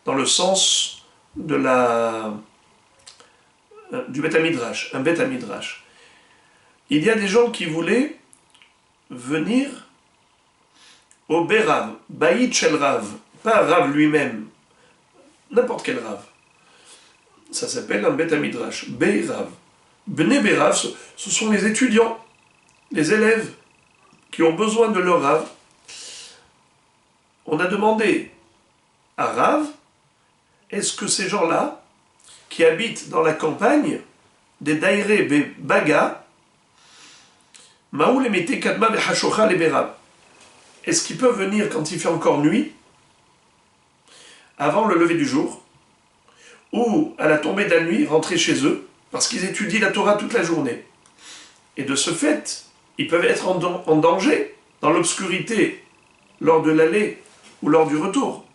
dans le sens de du Beth Midrash, un Beth Midrash. Il y a des gens qui voulaient venir au Berav, Baït Shel Rav, pas Rav lui-même, n'importe quel Rav. Ça s'appelle un Beth Midrash, Berav. Bnei Berav, ce sont les étudiants, les élèves qui ont besoin de leur Rav. On a demandé à Rav, est-ce que ces gens-là, qui habitent dans la campagne, des Daïré Baga, Maoul et Kadma Hashocha les Berav, est-ce qu'ils peuvent venir quand il fait encore nuit, avant le lever du jour, ou à la tombée de la nuit, rentrer chez eux, parce qu'ils étudient la Torah toute la journée. Et de ce fait, ils peuvent être en danger, dans l'obscurité, lors de l'aller ou lors du retour.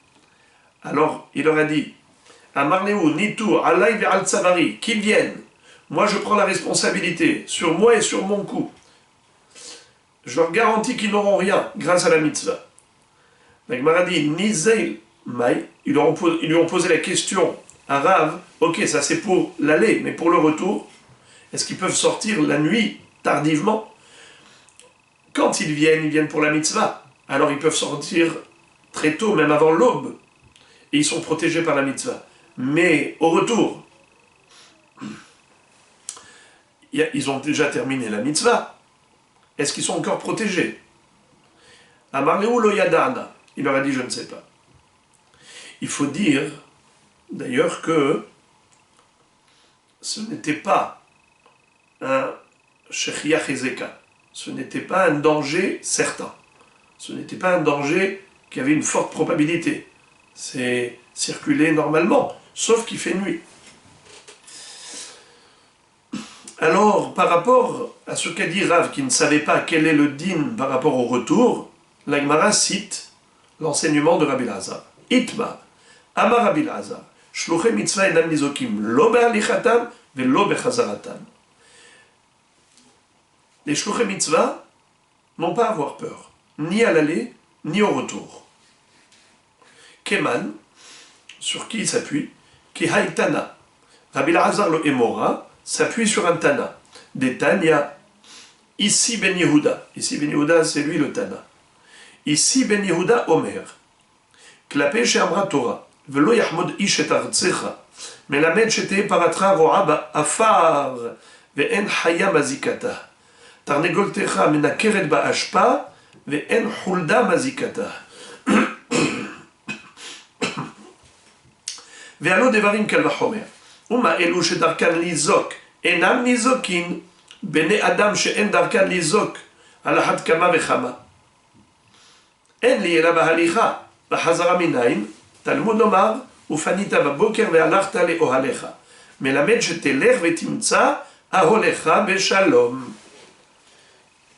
Alors, il leur a dit, Amarleu, Nitur, Alay Ve'al Tsavari, qu'ils viennent. Moi, je prends la responsabilité, sur moi et sur mon cou. Je leur garantis qu'ils n'auront rien grâce à la mitzvah. La Gemara dit Nizel Mai, ils lui ont posé la question à Rav, ok, ça c'est pour l'aller, mais pour le retour, est-ce qu'ils peuvent sortir la nuit, tardivement? Quand ils viennent pour la mitzvah. Alors ils peuvent sortir très tôt, même avant l'aube, et ils sont protégés par la mitzvah. Mais au retour, ils ont déjà terminé la mitzvah. Est-ce qu'ils sont encore protégés? Amarleu lo yadana, il leur a dit je ne sais pas. Il faut dire d'ailleurs que ce n'était pas un shechiach ezeka, ce n'était pas un danger certain, ce n'était pas un danger qui avait une forte probabilité. C'est circuler normalement, sauf qu'il fait nuit. Alors, par rapport à ce qu'a dit Rav, qui ne savait pas quel est le din par rapport au retour, la Gemara cite l'enseignement de Rabbi Elazar. Itma, Amar Rabbi Elazar, Shluchei mitzvah enam nizokim, lo be'alichatam ve'lo bechazaratam. Les Shluchei mitzvah n'ont pas à avoir peur, ni à l'aller, ni au retour. Keman, sur qui il s'appuie? Ki haïtana. Rabbi Elazar le Emora s'appuie sur un Tana. Des Tanya. Ici Ben Yehuda. Ici Ben Yehuda, c'est lui le Tana. Ici Ben Yehuda Omer. Klapé she'amra Torah. Velo yahmod ish et artzecha. Melamed shete paratra ro'a afar. Ve'en haya mazikata. Tarnegoltecha menakeret ba'ashpa. Ve'en hulda mazikata. Ve'alo devarim kal vachomer. Uma elu shedarkan lizok. Enam nizokin. Bene adam she'en darkan lizok. Al had kama vechama. En li ela bahalicha. Bahazara minayin. Talmud omar. Ufanita baboker ve'alachta le'ohalecha. Melamed shetelech ve'timtza. Aholecha be'shalom.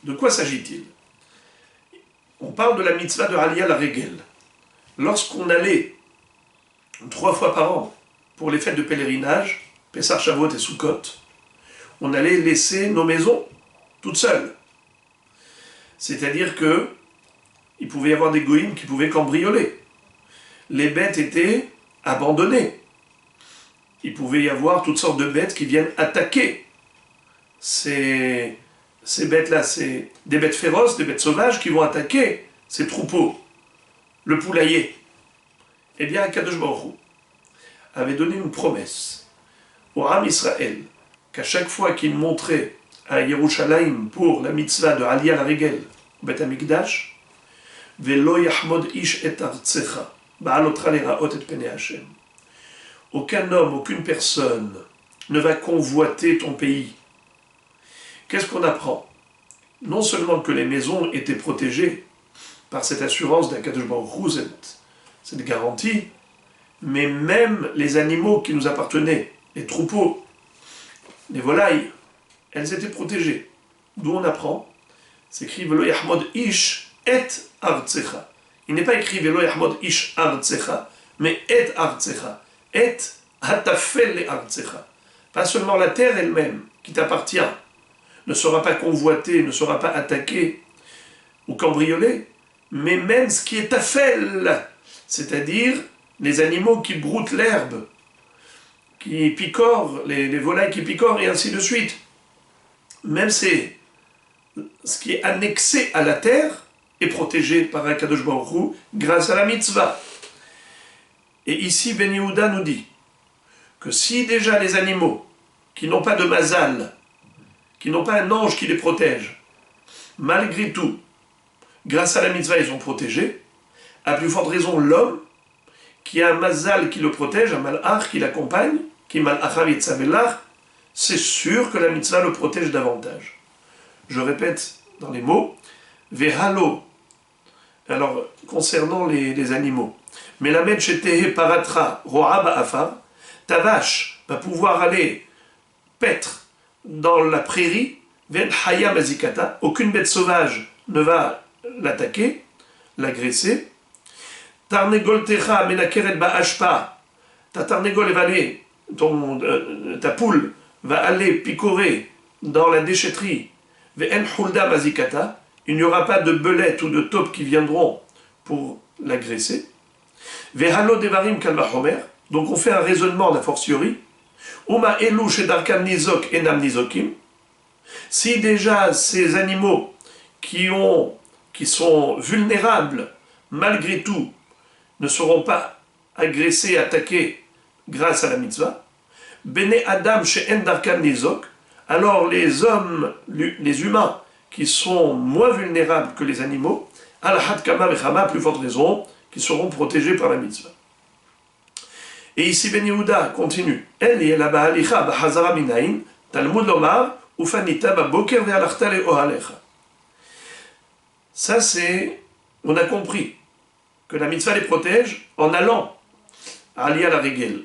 De quoi s'agit-il? On parle de la mitzvah de Aliyah la Regel. Lorsqu'on allait 3 fois par an pour les fêtes de pèlerinage, Pessah, Shavuot et Sukkot, on allait laisser nos maisons toutes seules. C'est-à-dire que il pouvait y avoir des goïms qui pouvaient cambrioler. Les bêtes étaient abandonnées. Il pouvait y avoir toutes sortes de bêtes qui viennent attaquer. Ces bêtes-là, c'est des bêtes féroces, des bêtes sauvages qui vont attaquer ces troupeaux. Le poulailler. Eh bien, Kadosh Baruch Hu avait donné une promesse au Ham Israël qu'à chaque fois qu'il montrait à Yerushalayim pour la mitzvah de Aliyah la Regel, au Beth Amikdash, Velo yahmod ish et artzecha, ba'alotra leraot et pene Hashem. Aucun homme, aucune personne ne va convoiter ton pays. Qu'est-ce qu'on apprend? Non seulement que les maisons étaient protégées par cette assurance d'Akadosh Baruch Hu, cette garantie, mais même les animaux qui nous appartenaient, les troupeaux, les volailles, elles étaient protégées. D'où on apprend, c'est écrit Velo yahmod ish et artzecha. Il n'est pas écrit Velo yahmod ish artzecha, mais et artzecha. Et hatafel le artzecha. Pas seulement la terre elle-même qui t'appartient ne sera pas convoitée, ne sera pas attaquée ou cambriolée, mais même ce qui est tafel, c'est-à-dire les animaux qui broutent l'herbe, qui picorent, les volailles qui picorent, et ainsi de suite. Même ce qui est annexé à la terre est protégé par Akadosh Baruch Hu grâce à la mitzvah. Et ici, Ben Yehuda nous dit que si déjà les animaux qui n'ont pas de mazal, qui n'ont pas un ange qui les protège, malgré tout, grâce à la mitzvah, ils sont protégés, à plus forte raison l'homme, qui a un mazal qui le protège, un malach qui l'accompagne, qui malachav yitzavelach, c'est sûr que la mitzvah le protège davantage. Je répète dans les mots, vehalo, alors concernant les animaux, melamed shetehe paratra ro'a ba'afar, ta vache va pouvoir aller paître dans la prairie, ven haya mazikata, aucune bête sauvage ne va l'attaquer, l'agresser. Tarnegoltecha menakeret ba'ashpa, ta tarnegol va aller, ta poule va aller picorer dans la déchetterie, ve'en hulda mazikata, il n'y aura pas de belettes ou de taupes qui viendront pour l'agresser. Vehalo devarim kalvachomer, donc on fait un raisonnement d'a fortiori. Uma elu shedarkam nizok enam nizokim. Si déjà ces animaux qui sont vulnérables, malgré tout, ne seront pas agressés, attaqués grâce à la mitzvah, Bene Adam she'en darkam nizok, alors les hommes, les humains, qui sont moins vulnérables que les animaux, al-had kama vechama, plus forte raison, qui seront protégés par la mitzvah. Et ici Ben Yehuda continue. El yela ba'alicha b'hazara minayin, Talmud lomar, ufanita ba'boker ve'alachta le'ohalecha. Ça c'est, on a compris que la mitzvah les protège en allant à Ali à la Régel.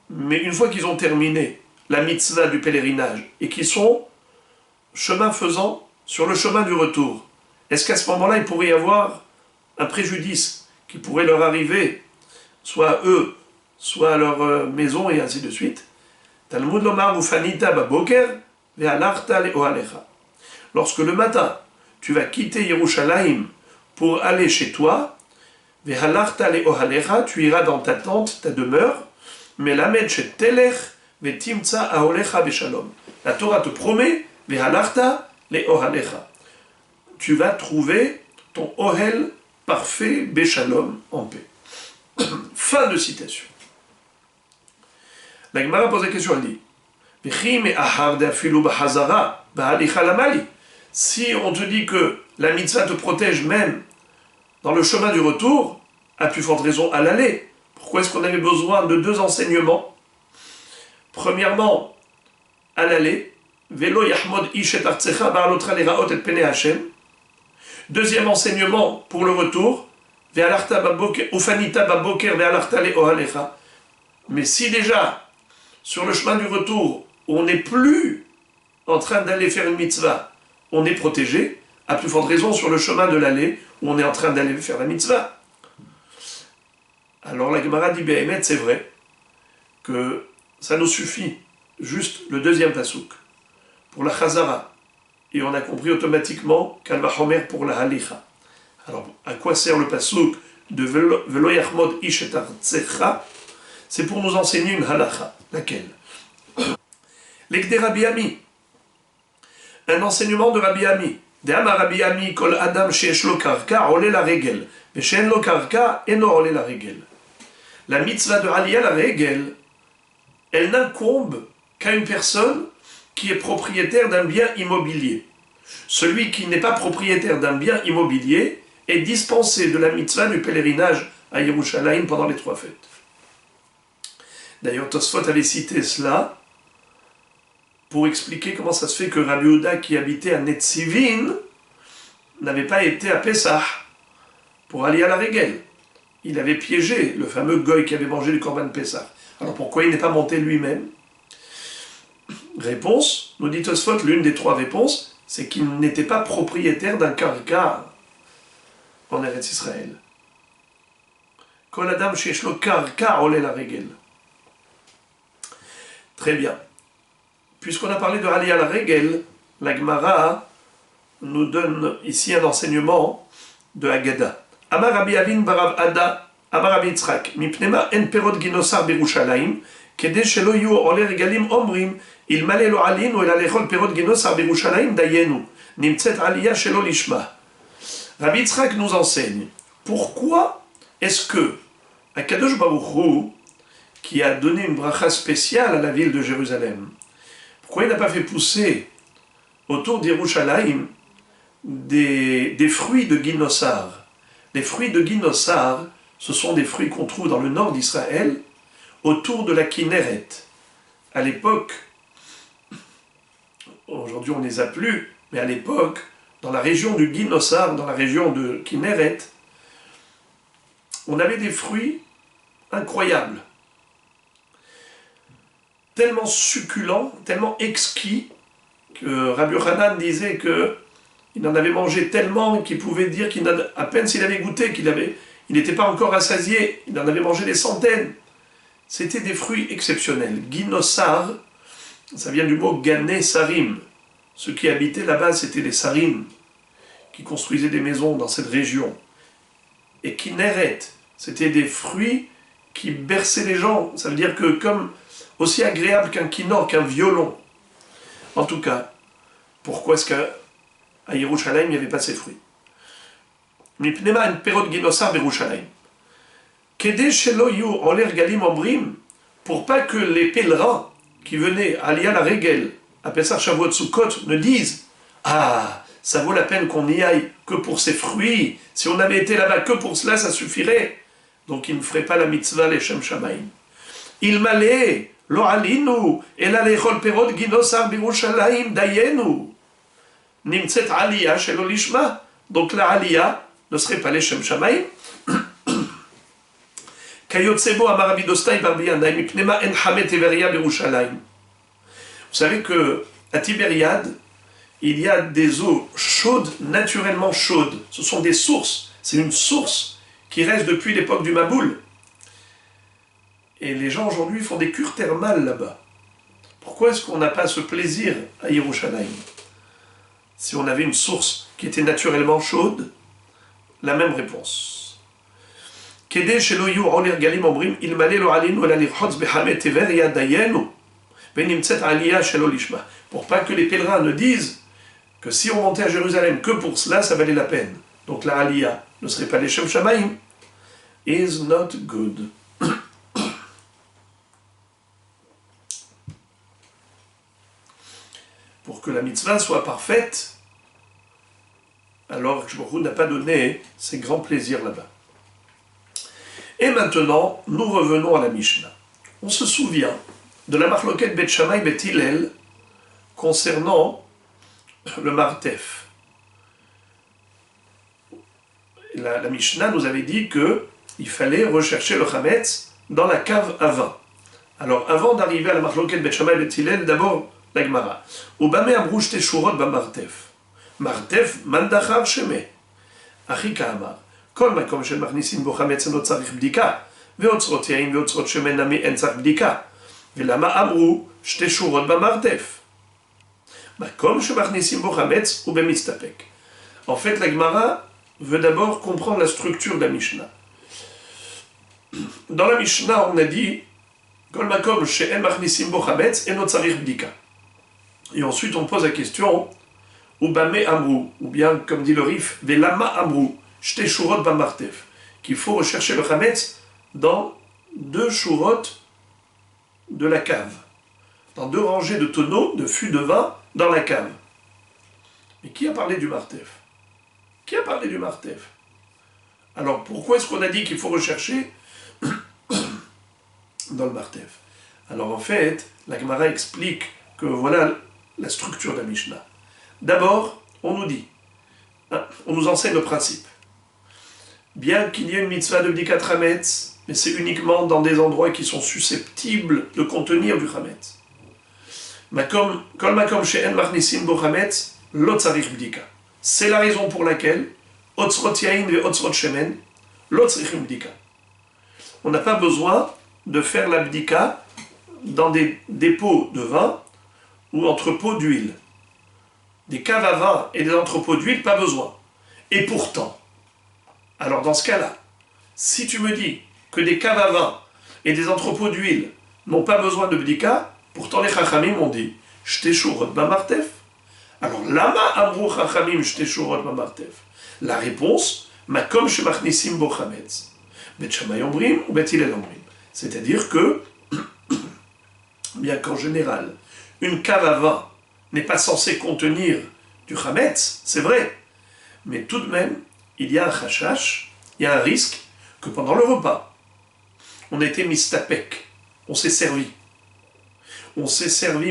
Mais une fois qu'ils ont terminé la mitzvah du pèlerinage et qu'ils sont chemin faisant sur le chemin du retour, est-ce qu'à ce moment-là il pourrait y avoir un préjudice qui pourrait leur arriver, soit à eux, soit à leur maison et ainsi de suite? Talmud lomar ufanita baboker ve'alachta le'ohalecha. Lorsque le matin tu vas quitter Yerushalayim pour aller chez toi, ve'halachta le'ohalecha, tu iras dans ta tente, ta demeure, melamed shetelech ve'timtza aolecha beshalom. La Torah te promet, ve'halachta le'ohalecha, tu vas trouver ton ohel parfait beshalom en paix. Fin de citation. La Gemara pose la question, elle dit, V'chi me'ahar de'afilu b'hazara ba'alicha lamali. Si on te dit que la mitzvah te protège même dans le chemin du retour, à plus forte raison à l'aller. Pourquoi est-ce qu'on avait besoin de deux enseignements? Premièrement, à l'aller, Velo yahmod ish et artsecha ba'alotra leraot et pene Hashem. Deuxième enseignement pour le retour, Ve'alarta baboker, ufanita baboker ve'alarta le'ohalecha. Mais si déjà, sur le chemin du retour, on n'est plus en train d'aller faire une mitzvah, on est protégé, à plus forte raison sur le chemin de l'aller, où on est en train d'aller faire la mitzvah. Alors la Gemara dit, Behemet, c'est vrai, que ça nous suffit, juste le deuxième pasouk, pour la chazara, et on a compris automatiquement qu'al vachomer pour la halicha. Alors, à quoi sert le pasouk de Velo yachmod ish et artsecha? C'est pour nous enseigner une halacha. Laquelle? L'Ekde Rabbi Ami. Un enseignement de Rabbi Ami. De'amar Rabbi Ami kol adam sheyesh lo karka ole la regel, ve'shen lo karka eno ole la regel. La mitzvah de Aliyah la regel, elle n'incombe qu'à une personne qui est propriétaire d'un bien immobilier. Celui qui n'est pas propriétaire d'un bien immobilier est dispensé de la mitzvah du pèlerinage à Yerushalayim pendant les 3 fêtes. D'ailleurs, Tosfot avait cité cela pour expliquer comment ça se fait que Rabbi Yehuda, qui habitait à Netzivin, n'avait pas été à Pessah pour aller à la Régel. Il avait piégé le fameux Goy qui avait mangé du Korban Pessah. Alors pourquoi il n'est pas monté lui-même? Réponse, nous dit Tosfot, l'une des 3 réponses, c'est qu'il n'était pas propriétaire d'un karka en Eretz Israël. Kol adam sheyesh lo karka ole la Régel. Très bien. Puisqu'on a parlé de Aliyah la Régel, la Gemara nous donne ici un enseignement de Haggadah. Amar Rabbi Avin barav Ada, Amar Rabbi Yitzchak, mipnema en perot ginosar birushalayim, kede shelo yu ole regalim omrim, il male lo alin ou el alechol perot ginosar birushalayim dayenu, nimtzet Aliyah shelo lishma. Rabbi Yitzchak nous enseigne, pourquoi est-ce que Akadosh Baruch Hu, qui a donné une bracha spéciale à la ville de Jérusalem, pourquoi il n'a pas fait pousser autour d'Yerushalayim des fruits de Ginosar? Les fruits de Ginosar, ce sont des fruits qu'on trouve dans le nord d'Israël, autour de la Kinneret. À l'époque, aujourd'hui on ne les a plus, mais à l'époque, dans la région du Ginosar, dans la région de Kinneret, on avait des fruits incroyables. Tellement succulent, tellement exquis, que Rabbi Yochanan disait qu'il en avait mangé tellement qu'il pouvait dire à peine s'il avait goûté, il n'était pas encore rassasié, il en avait mangé des centaines. C'était des fruits exceptionnels. Ginosar, ça vient du mot Gané Sarim. Ceux qui habitaient là-bas, c'était les Sarim, qui construisaient des maisons dans cette région. et kineret, c'était des fruits qui berçaient les gens. Ça veut dire que comme aussi agréable qu'un kinnor, qu'un violon. En tout cas, pourquoi est-ce qu'à Yerushalayim, il n'y avait pas ces fruits? Mipnema en perot ginosar berushalayim. Kede shelo yu oler galim ombrim, pour pas que les pèlerins qui venaient à Aliyah la Regel, à Pessah Shavuot Sukkot, ne disent ah, ça vaut la peine qu'on n'y aille que pour ces fruits. Si on avait été là-bas que pour cela, ça suffirait. Donc ils ne feraient pas la mitzvah les Shem Shamayim. Il m'allait, lo alinu, el alechol perot ginosar birushalayim dayenu. Nimtzet aliyah shelo lishma. Donc la aliyah ne serait pas les Shem Shamayim. Kayotsebo amar Rabbi Dostai bar Biyanai mipnema en hamet everia birushalayim. Vous savez que à Tibériade, il y a des eaux chaudes, naturellement chaudes. Ce sont des sources. C'est une source qui reste depuis l'époque du Maboul. Et les gens aujourd'hui font des cures thermales là-bas. Pourquoi est-ce qu'on n'a pas ce plaisir à Yerushalayim? Si on avait une source qui était naturellement chaude, la même réponse. Kede shelo yu oler galim omrim ilmale lo alinu ela lirchotz behamet teveria dayenu venimtzet aliyah shelo lishma. Pour pas que les pèlerins ne disent que si on montait à Jérusalem que pour cela, ça valait la peine. Donc la aliyah ne serait pas les Shem Shamayim. Is not good. Pour que la mitzvah soit parfaite, alors que Baruch Hu n'a pas donné ces grands plaisirs là-bas. Et maintenant, nous revenons à la Mishnah. On se souvient de la marloquette Bet Shammai Bet Hillel concernant le martef. La Mishnah nous avait dit qu'il fallait rechercher le chametz dans la cave à vin. Alors, avant d'arriver à la marloquette Bet Shammai Bet Hillel, d'abord la Gemara. Ubame amru shte shurot bamartef. Martef mandachar sheme. Achika amar. Kol makom shel machnisin bo chametz eno tzarich bdika. Veotzrot yain veotzrot shemen nami en tzarich bdika. Velama amru shte shurot bamartef. Makom shemachnisim bo chametz ubemitztapek. En fait, la Gemara veut d'abord comprendre la structure de la Mishnah. Dans la Mishnah, on a dit Kol makom she'en machnisim bo chametz eno tzarich bdika. Et ensuite, on pose la question Ubame amru, ou bien, comme dit le Rif, Velama amru, shte shurot bamartef, qu'il faut rechercher le chametz dans 2 shurot de la cave, dans 2 rangées de tonneaux, de fûts de vin dans la cave. Mais qui a parlé du martef? Qui a parlé du martef? Alors, pourquoi est-ce qu'on a dit qu'il faut rechercher dans le martef? Alors, en fait, la Gemara explique que voilà la structure de la Mishnah. D'abord, on nous dit, on nous enseigne le principe. Bien qu'il y ait une mitzvah de bdikat chametz, mais c'est uniquement dans des endroits qui sont susceptibles de contenir du chametz. Kol makom she'en machnisin bo chametz, lo tzarich bdika. C'est la raison pour laquelle, otzrot yain ve otzrot shemen, lo tzarichim bdika. On n'a pas besoin de faire la bdika dans des dépôts de vin ou entrepôts d'huile. Des caves à vin et des entrepôts d'huile, pas besoin. Et pourtant, alors dans ce cas-là, si tu me dis que des caves à vin et des entrepôts d'huile n'ont pas besoin de bdika, pourtant les chachamim ont dit shte shurot bamartef. Alors lama amru chachamim shte shurot bamartef. La réponse makom shemachnisim bo chametz. Bet Shammai omrim ou Bet Hillel omrim. C'est-à-dire que, bien qu'en général, une cave à vin n'est pas censée contenir du chametz, c'est vrai, mais tout de même, il y a un chashash, il y a un risque que pendant le repas, on a été mistapek, on s'est servi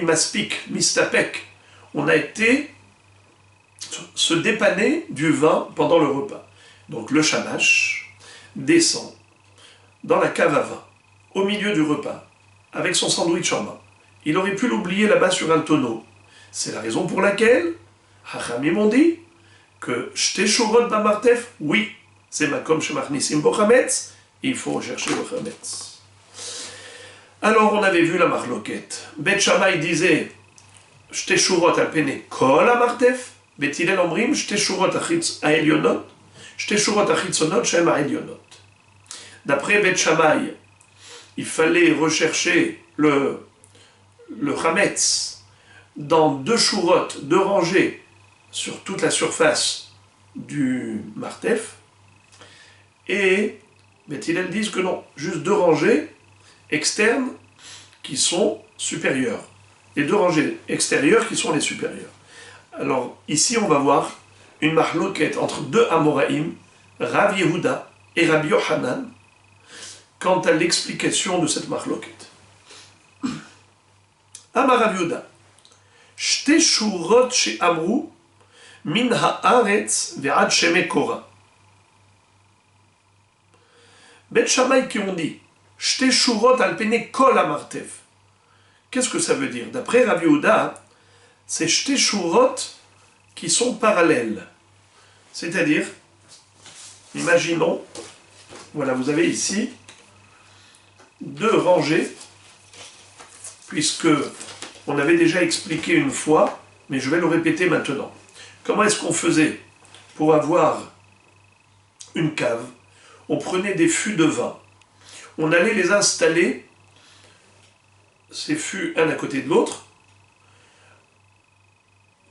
maspik, mistapek, on a été se dépanner du vin pendant le repas. Donc le shamash descend dans la cave à vin, au milieu du repas, avec son sandwich en main. Il aurait pu l'oublier là-bas sur un tonneau. C'est la raison pour laquelle Chachamim ont dit que shte shurot bamartef, oui, c'est makom shemachnisim bo chametz, il faut rechercher le chametz. Alors on avait vu la marloquette. Bet Shammai disait shte shurot al pene kol amartef, Bet Hillel omrim shte shurot achitz ha'elyonot, Shte shurot achitzonot shem ha'elyonot. D'après Bet Shammai, il fallait rechercher le chametz dans 2 chourotes, 2 rangées sur toute la surface du martef. Et Bet Hillel disent que non, juste 2 rangées externes qui sont supérieures. Les 2 rangées extérieures qui sont les supérieures. Alors ici on va voir une mahloket entre 2 Amoraïm, Rav Yehuda et Rabbi Yochanan, quant à l'explication de cette mahloket. Amar Rav Yehuda, Shte shurot she'amru min ha'aretz ve'ad sheme kora. Bet Shammai qui ont dit Shte shurot al pene kol amartef. Qu'est-ce que ça veut dire? D'après Rav Yehuda, c'est Shte shurot qui sont parallèles. C'est-à-dire, imaginons, voilà, vous avez ici 2 rangées, puisque on avait déjà expliqué une fois, mais je vais le répéter maintenant. Comment est-ce qu'on faisait pour avoir une cave? On prenait des fûts de vin, on allait les installer, ces fûts un à côté de l'autre,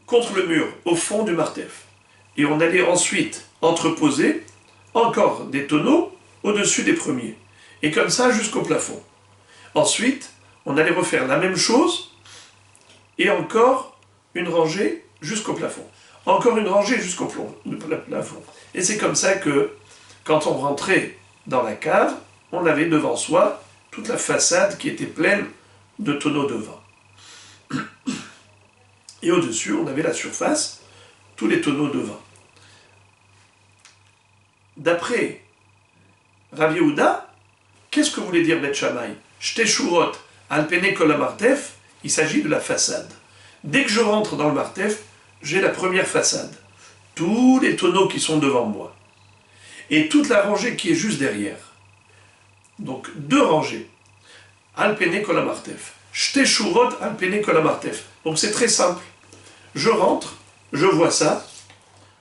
contre le mur, au fond du martef. Et on allait ensuite entreposer encore des tonneaux au-dessus des premiers. Et comme ça jusqu'au plafond. Ensuite, on allait refaire la même chose, et encore une rangée jusqu'au plafond. Encore une rangée jusqu'au plafond. Et c'est comme ça que, quand on rentrait dans la cave, on avait devant soi toute la façade qui était pleine de tonneaux de vin. Et au-dessus, on avait la surface, tous les tonneaux de vin. D'après Rav Yehuda, qu'est-ce que voulait dire Bet Shammai? Shte shurot al pene kol hamartef, il s'agit de la façade. Dès que je rentre dans le martef, j'ai la première façade. Tous les tonneaux qui sont devant moi. Et toute la rangée qui est juste derrière. Donc 2 rangées. Al pene kol hamartef. Shte shurot al pene kol hamartef. Donc c'est très simple. Je rentre, je vois ça.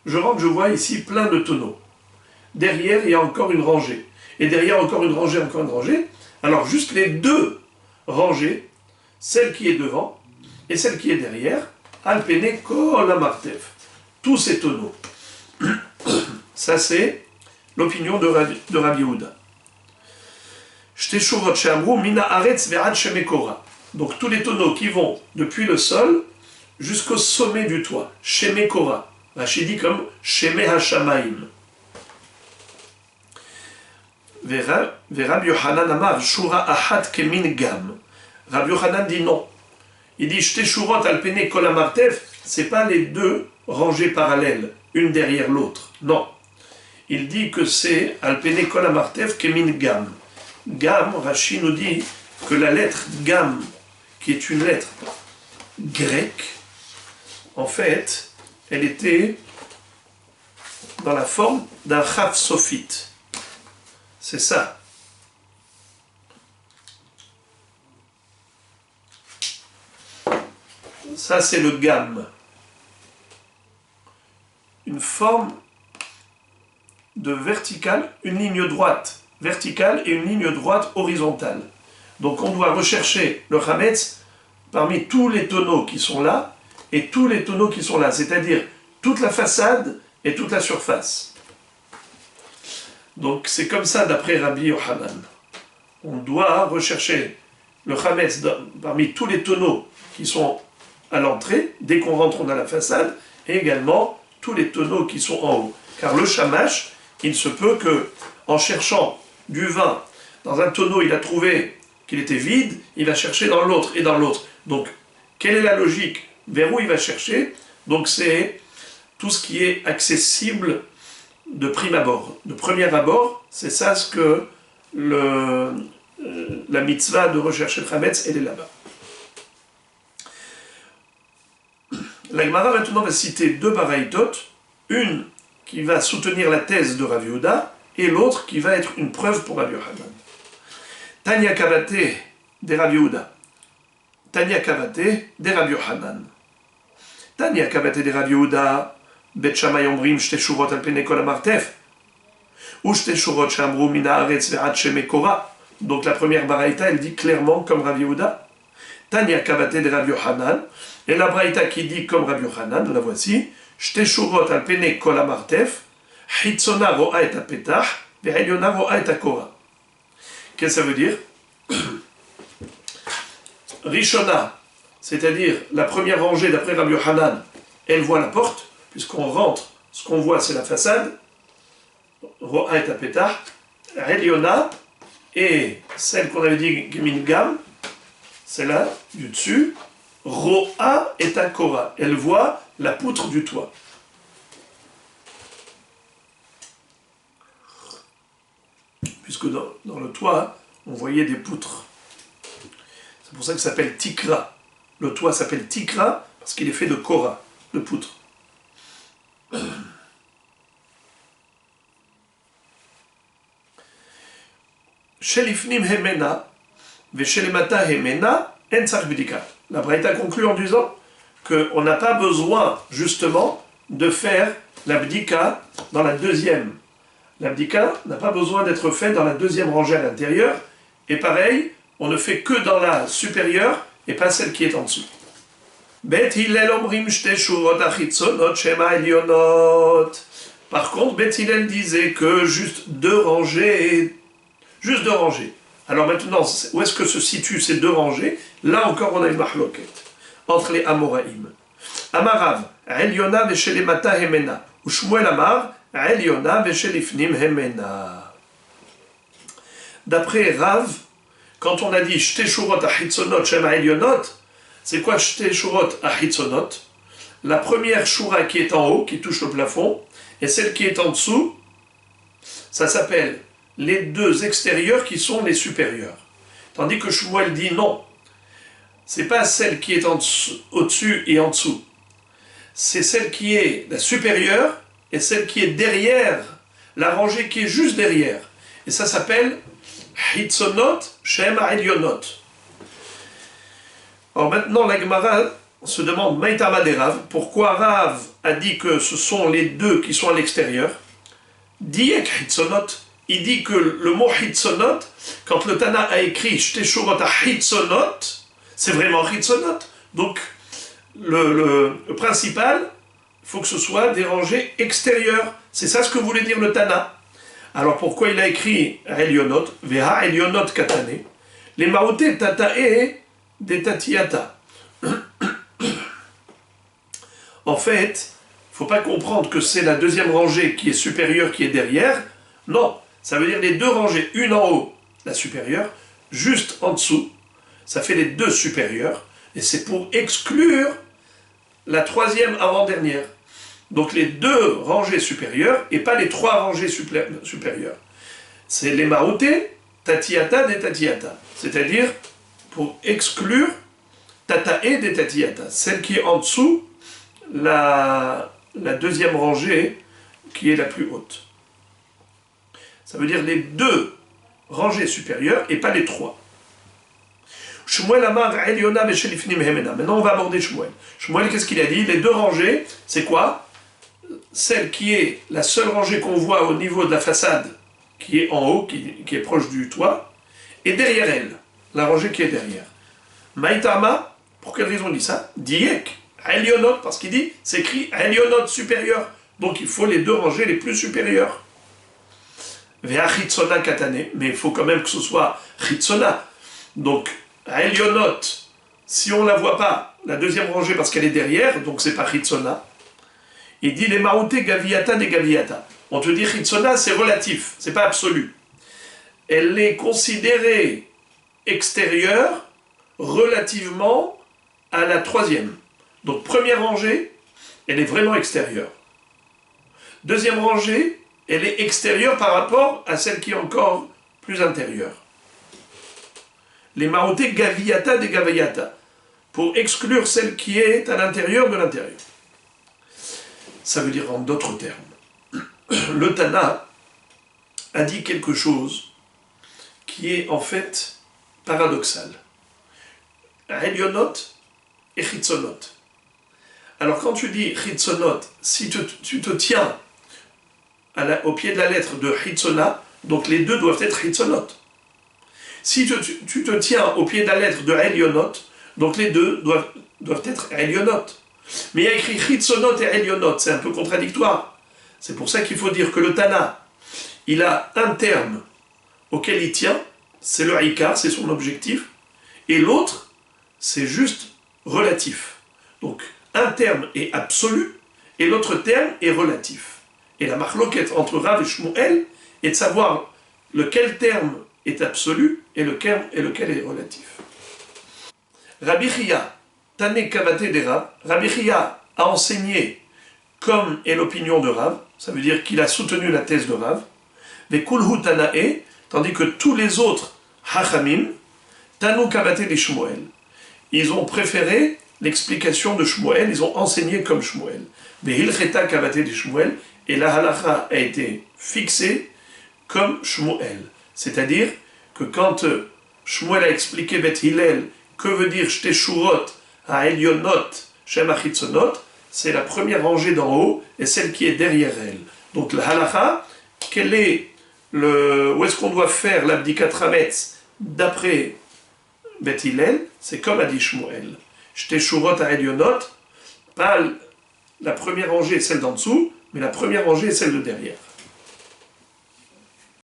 Je rentre, je vois ici plein de tonneaux. Derrière, il y a encore une rangée. Et derrière, encore une rangée, encore une rangée. Alors, juste les 2 rangées, celle qui est devant et celle qui est derrière, al pene kol hamartef. Tous ces tonneaux. Ça, c'est l'opinion de Rav Yehuda. Shte shurot she'amru mina haaretz ve'ad sheme kora. Donc, tous les tonneaux qui vont depuis le sol jusqu'au sommet du toit. Sheme kora. Rashi dit comme Sheme hashamayim. Rabbi Yochanan amar shura achat kemin gam. Rabbi Yochanan dit non. Il dit Shte shurot al pene kol hamartef, c'est pas les 2 rangées parallèles, une derrière l'autre. Non. Il dit que c'est al pene kol hamartef kemin gam. Gam, Rashi nous dit que la lettre gam, qui est une lettre grecque, en fait, elle était dans la forme d'un chaf sophite. C'est ça. Ça, c'est le gam. Une forme de verticale, une ligne droite verticale et une ligne droite horizontale. Donc on doit rechercher le chametz parmi tous les tonneaux qui sont là et tous les tonneaux qui sont là, c'est-à-dire toute la façade et toute la surface. Donc c'est comme ça d'après Rabbi Yochanan. On doit rechercher le chametz parmi tous les tonneaux qui sont à l'entrée, dès qu'on rentre on a la façade, et également tous les tonneaux qui sont en haut. Car le shamash, il se peut que, en cherchant du vin dans un tonneau, il a trouvé qu'il était vide, il va chercher dans l'autre et dans l'autre. Donc, quelle est la logique? Vers où il va chercher? Donc c'est tout ce qui est accessible de prime abord. De premier abord, c'est ça ce que la mitzvah de rechercher le chametz, elle est là-bas. La Gemara maintenant va citer 2 baraïtot, une qui va soutenir la thèse de Rav Yehuda et l'autre qui va être une preuve pour Rav Yochanan. Tanya Kavate de Rav Yehuda. Tanya Kavate de Rav Yochanan. Tanya Kavate de Rav Yehuda, Bet Shammai Ombrim Shte Shurot al Pene Kol Hamartef, Ushte shurot shamru min haaretz ve'ad shemekora. Donc la première baraïta, elle dit clairement comme Rav Yehuda. Tanya kavate de Rav Yochanan. Et la baraïta qui dit comme Rav Yochanan, la voici. Shte shurot al pene kol amartef. Hitzona ro'a et apetach. Ve'elyona ro'a et akora. Qu'est-ce que ça veut dire? Rishona, c'est-à-dire la première rangée d'après Rabbi Yochanan, elle voit la porte, puisqu'on rentre, ce qu'on voit c'est la façade, Ro'a et Apetah, Eliona, et celle qu'on avait dit Gam, celle-là, du dessus, Ro'a et Akora, elle voit la poutre du toit. Puisque dans le toit, on voyait des poutres. C'est pour ça que ça s'appelle Tikra. Le toit s'appelle Tikra parce qu'il est fait de Kora, de poutre. Shelifnim Hemena, Veshelemata Hemena, Ensach Bidika. La Braïta conclut en disant qu'on n'a pas besoin, justement, de faire l'abdika dans la deuxième. L'abdika n'a pas besoin d'être fait dans la deuxième rangée à l'intérieur, et pareil, on ne fait que dans la supérieure et pas celle qui est en dessous. Bet Hillel omrim shte shurot achitzonot shema elionot. Par contre, Bet Hillel disait que juste deux rangées. Alors maintenant, où est-ce que se situent ces deux rangées? Là encore, on a une mahloket entre les Amoraïm. Amarav, Eliona veshelemata hemena. Ou Shmuel Amar, Eliona veshelifnim hemena. D'après Rav, quand on a dit Shte shurot achitzonot shema elionot, c'est quoi Shte shurot achitzonot? La première shura qui est en haut, qui touche le plafond, et celle qui est en dessous, ça s'appelle les deux extérieurs qui sont les supérieurs. Tandis que Shmuel dit non, c'est pas celle qui est au-dessus et en dessous, c'est celle qui est la supérieure et celle qui est derrière, la rangée qui est juste derrière. Et ça s'appelle Hitzonot Shema Elionot. Alors maintenant, la Gemara se demande Maïtama de Rav, pourquoi Rav a dit que ce sont les deux qui sont à l'extérieur? Diek Hitzonot, il dit que le mot Hitzonot, quand le Tana a écrit Shte shurot Hitzonot, c'est vraiment Hitzonot. Donc le principal, il faut que ce soit des rangées extérieures. C'est ça ce que voulait dire le Tana. Alors pourquoi il a écrit Elionot, Veha Elionot Katane, les Maoté Tatae des Tatiata. En fait, il ne faut pas comprendre que c'est la deuxième rangée qui est supérieure qui est derrière. Non, ça veut dire les deux rangées, une en haut, la supérieure, juste en dessous, ça fait les deux supérieures, et c'est pour exclure la troisième avant-dernière. Donc les deux rangées supérieures, et pas les trois rangées supérieures. C'est les Maoté, Tatiata des Tatiata. C'est-à-dire pour exclure Tatae des Tatiata. Celle qui est en dessous, la deuxième rangée qui est la plus haute. Ça veut dire les deux rangées supérieures et pas les trois. Shmuel Amar Eliona Veshelifnim Hemena. Maintenant on va aborder Shmuel. Shmuel, qu'est-ce qu'il a dit? Les deux rangées, c'est quoi? Celle qui est la seule rangée qu'on voit au niveau de la façade, qui est en haut, qui est proche du toit, et derrière elle, la rangée qui est derrière. Maïtama, pour quelle raison il dit ça? Diek, Elionot, parce qu'il dit, c'est écrit Elionot supérieur. Donc il faut les deux rangées les plus supérieures. Vea Chitzona Katane, mais il faut quand même que ce soit Chitzona. Donc, Elionot, si on ne la voit pas, la deuxième rangée parce qu'elle est derrière, donc c'est pas Chitzona. Il dit les Maouté Gaviata des Gaviata. On te dit Chitzona, c'est relatif, c'est pas absolu. Elle est considérée extérieure relativement à la troisième. Donc première rangée, elle est vraiment extérieure. Deuxième rangée, elle est extérieure par rapport à celle qui est encore plus intérieure. Les Maoté Gaviata des Gaviata, pour exclure celle qui est à l'intérieur de l'intérieur. Ça veut dire en d'autres termes. Le Tana a dit quelque chose qui est en fait paradoxal. Elionot et au pied de la lettre de Hitzona, donc les deux doivent être Hitzonot. Si tu te tiens au pied de la lettre de Elionot, donc les deux doivent être Elionot. Mais il y a écrit Hitzonot et Elionot, c'est un peu contradictoire. C'est pour ça qu'il faut dire que le Tana, il a un terme auquel il tient, c'est le Haïkar, c'est son objectif, et l'autre, c'est juste relatif. Donc, un terme est absolu, et l'autre terme est relatif. Et la marloquette entre Rav et Shmuel est de savoir lequel terme est absolu et lequel est relatif. Rabbi Chia, Tane Kavate de Rav, Rabbi Chia a enseigné comme est l'opinion de Rav, ça veut dire qu'il a soutenu la thèse de Rav, mais Kulhu Tanae, tandis que tous les autres Hachamim, Tanu Kavate de Shmuel, ils ont préféré l'explication de Shmuel, ils ont enseigné comme Shmuel. Mais Hilcheta Kavate de Shmuel, et la halacha a été fixée comme Shmuel. C'est-à-dire que quand Shmuel a expliqué Bet Hillel, que veut dire Shte Shurot à Elionot, Shem Achitzonot, c'est la première rangée d'en haut et celle qui est derrière elle. Donc la halacha, où est-ce qu'on doit faire l'abdikat Rametz d'après Bet Hillel, c'est comme a dit Shmuel. Shte Shurot à Elionot, pas la première rangée est celle d'en dessous, mais la première rangée est celle de derrière.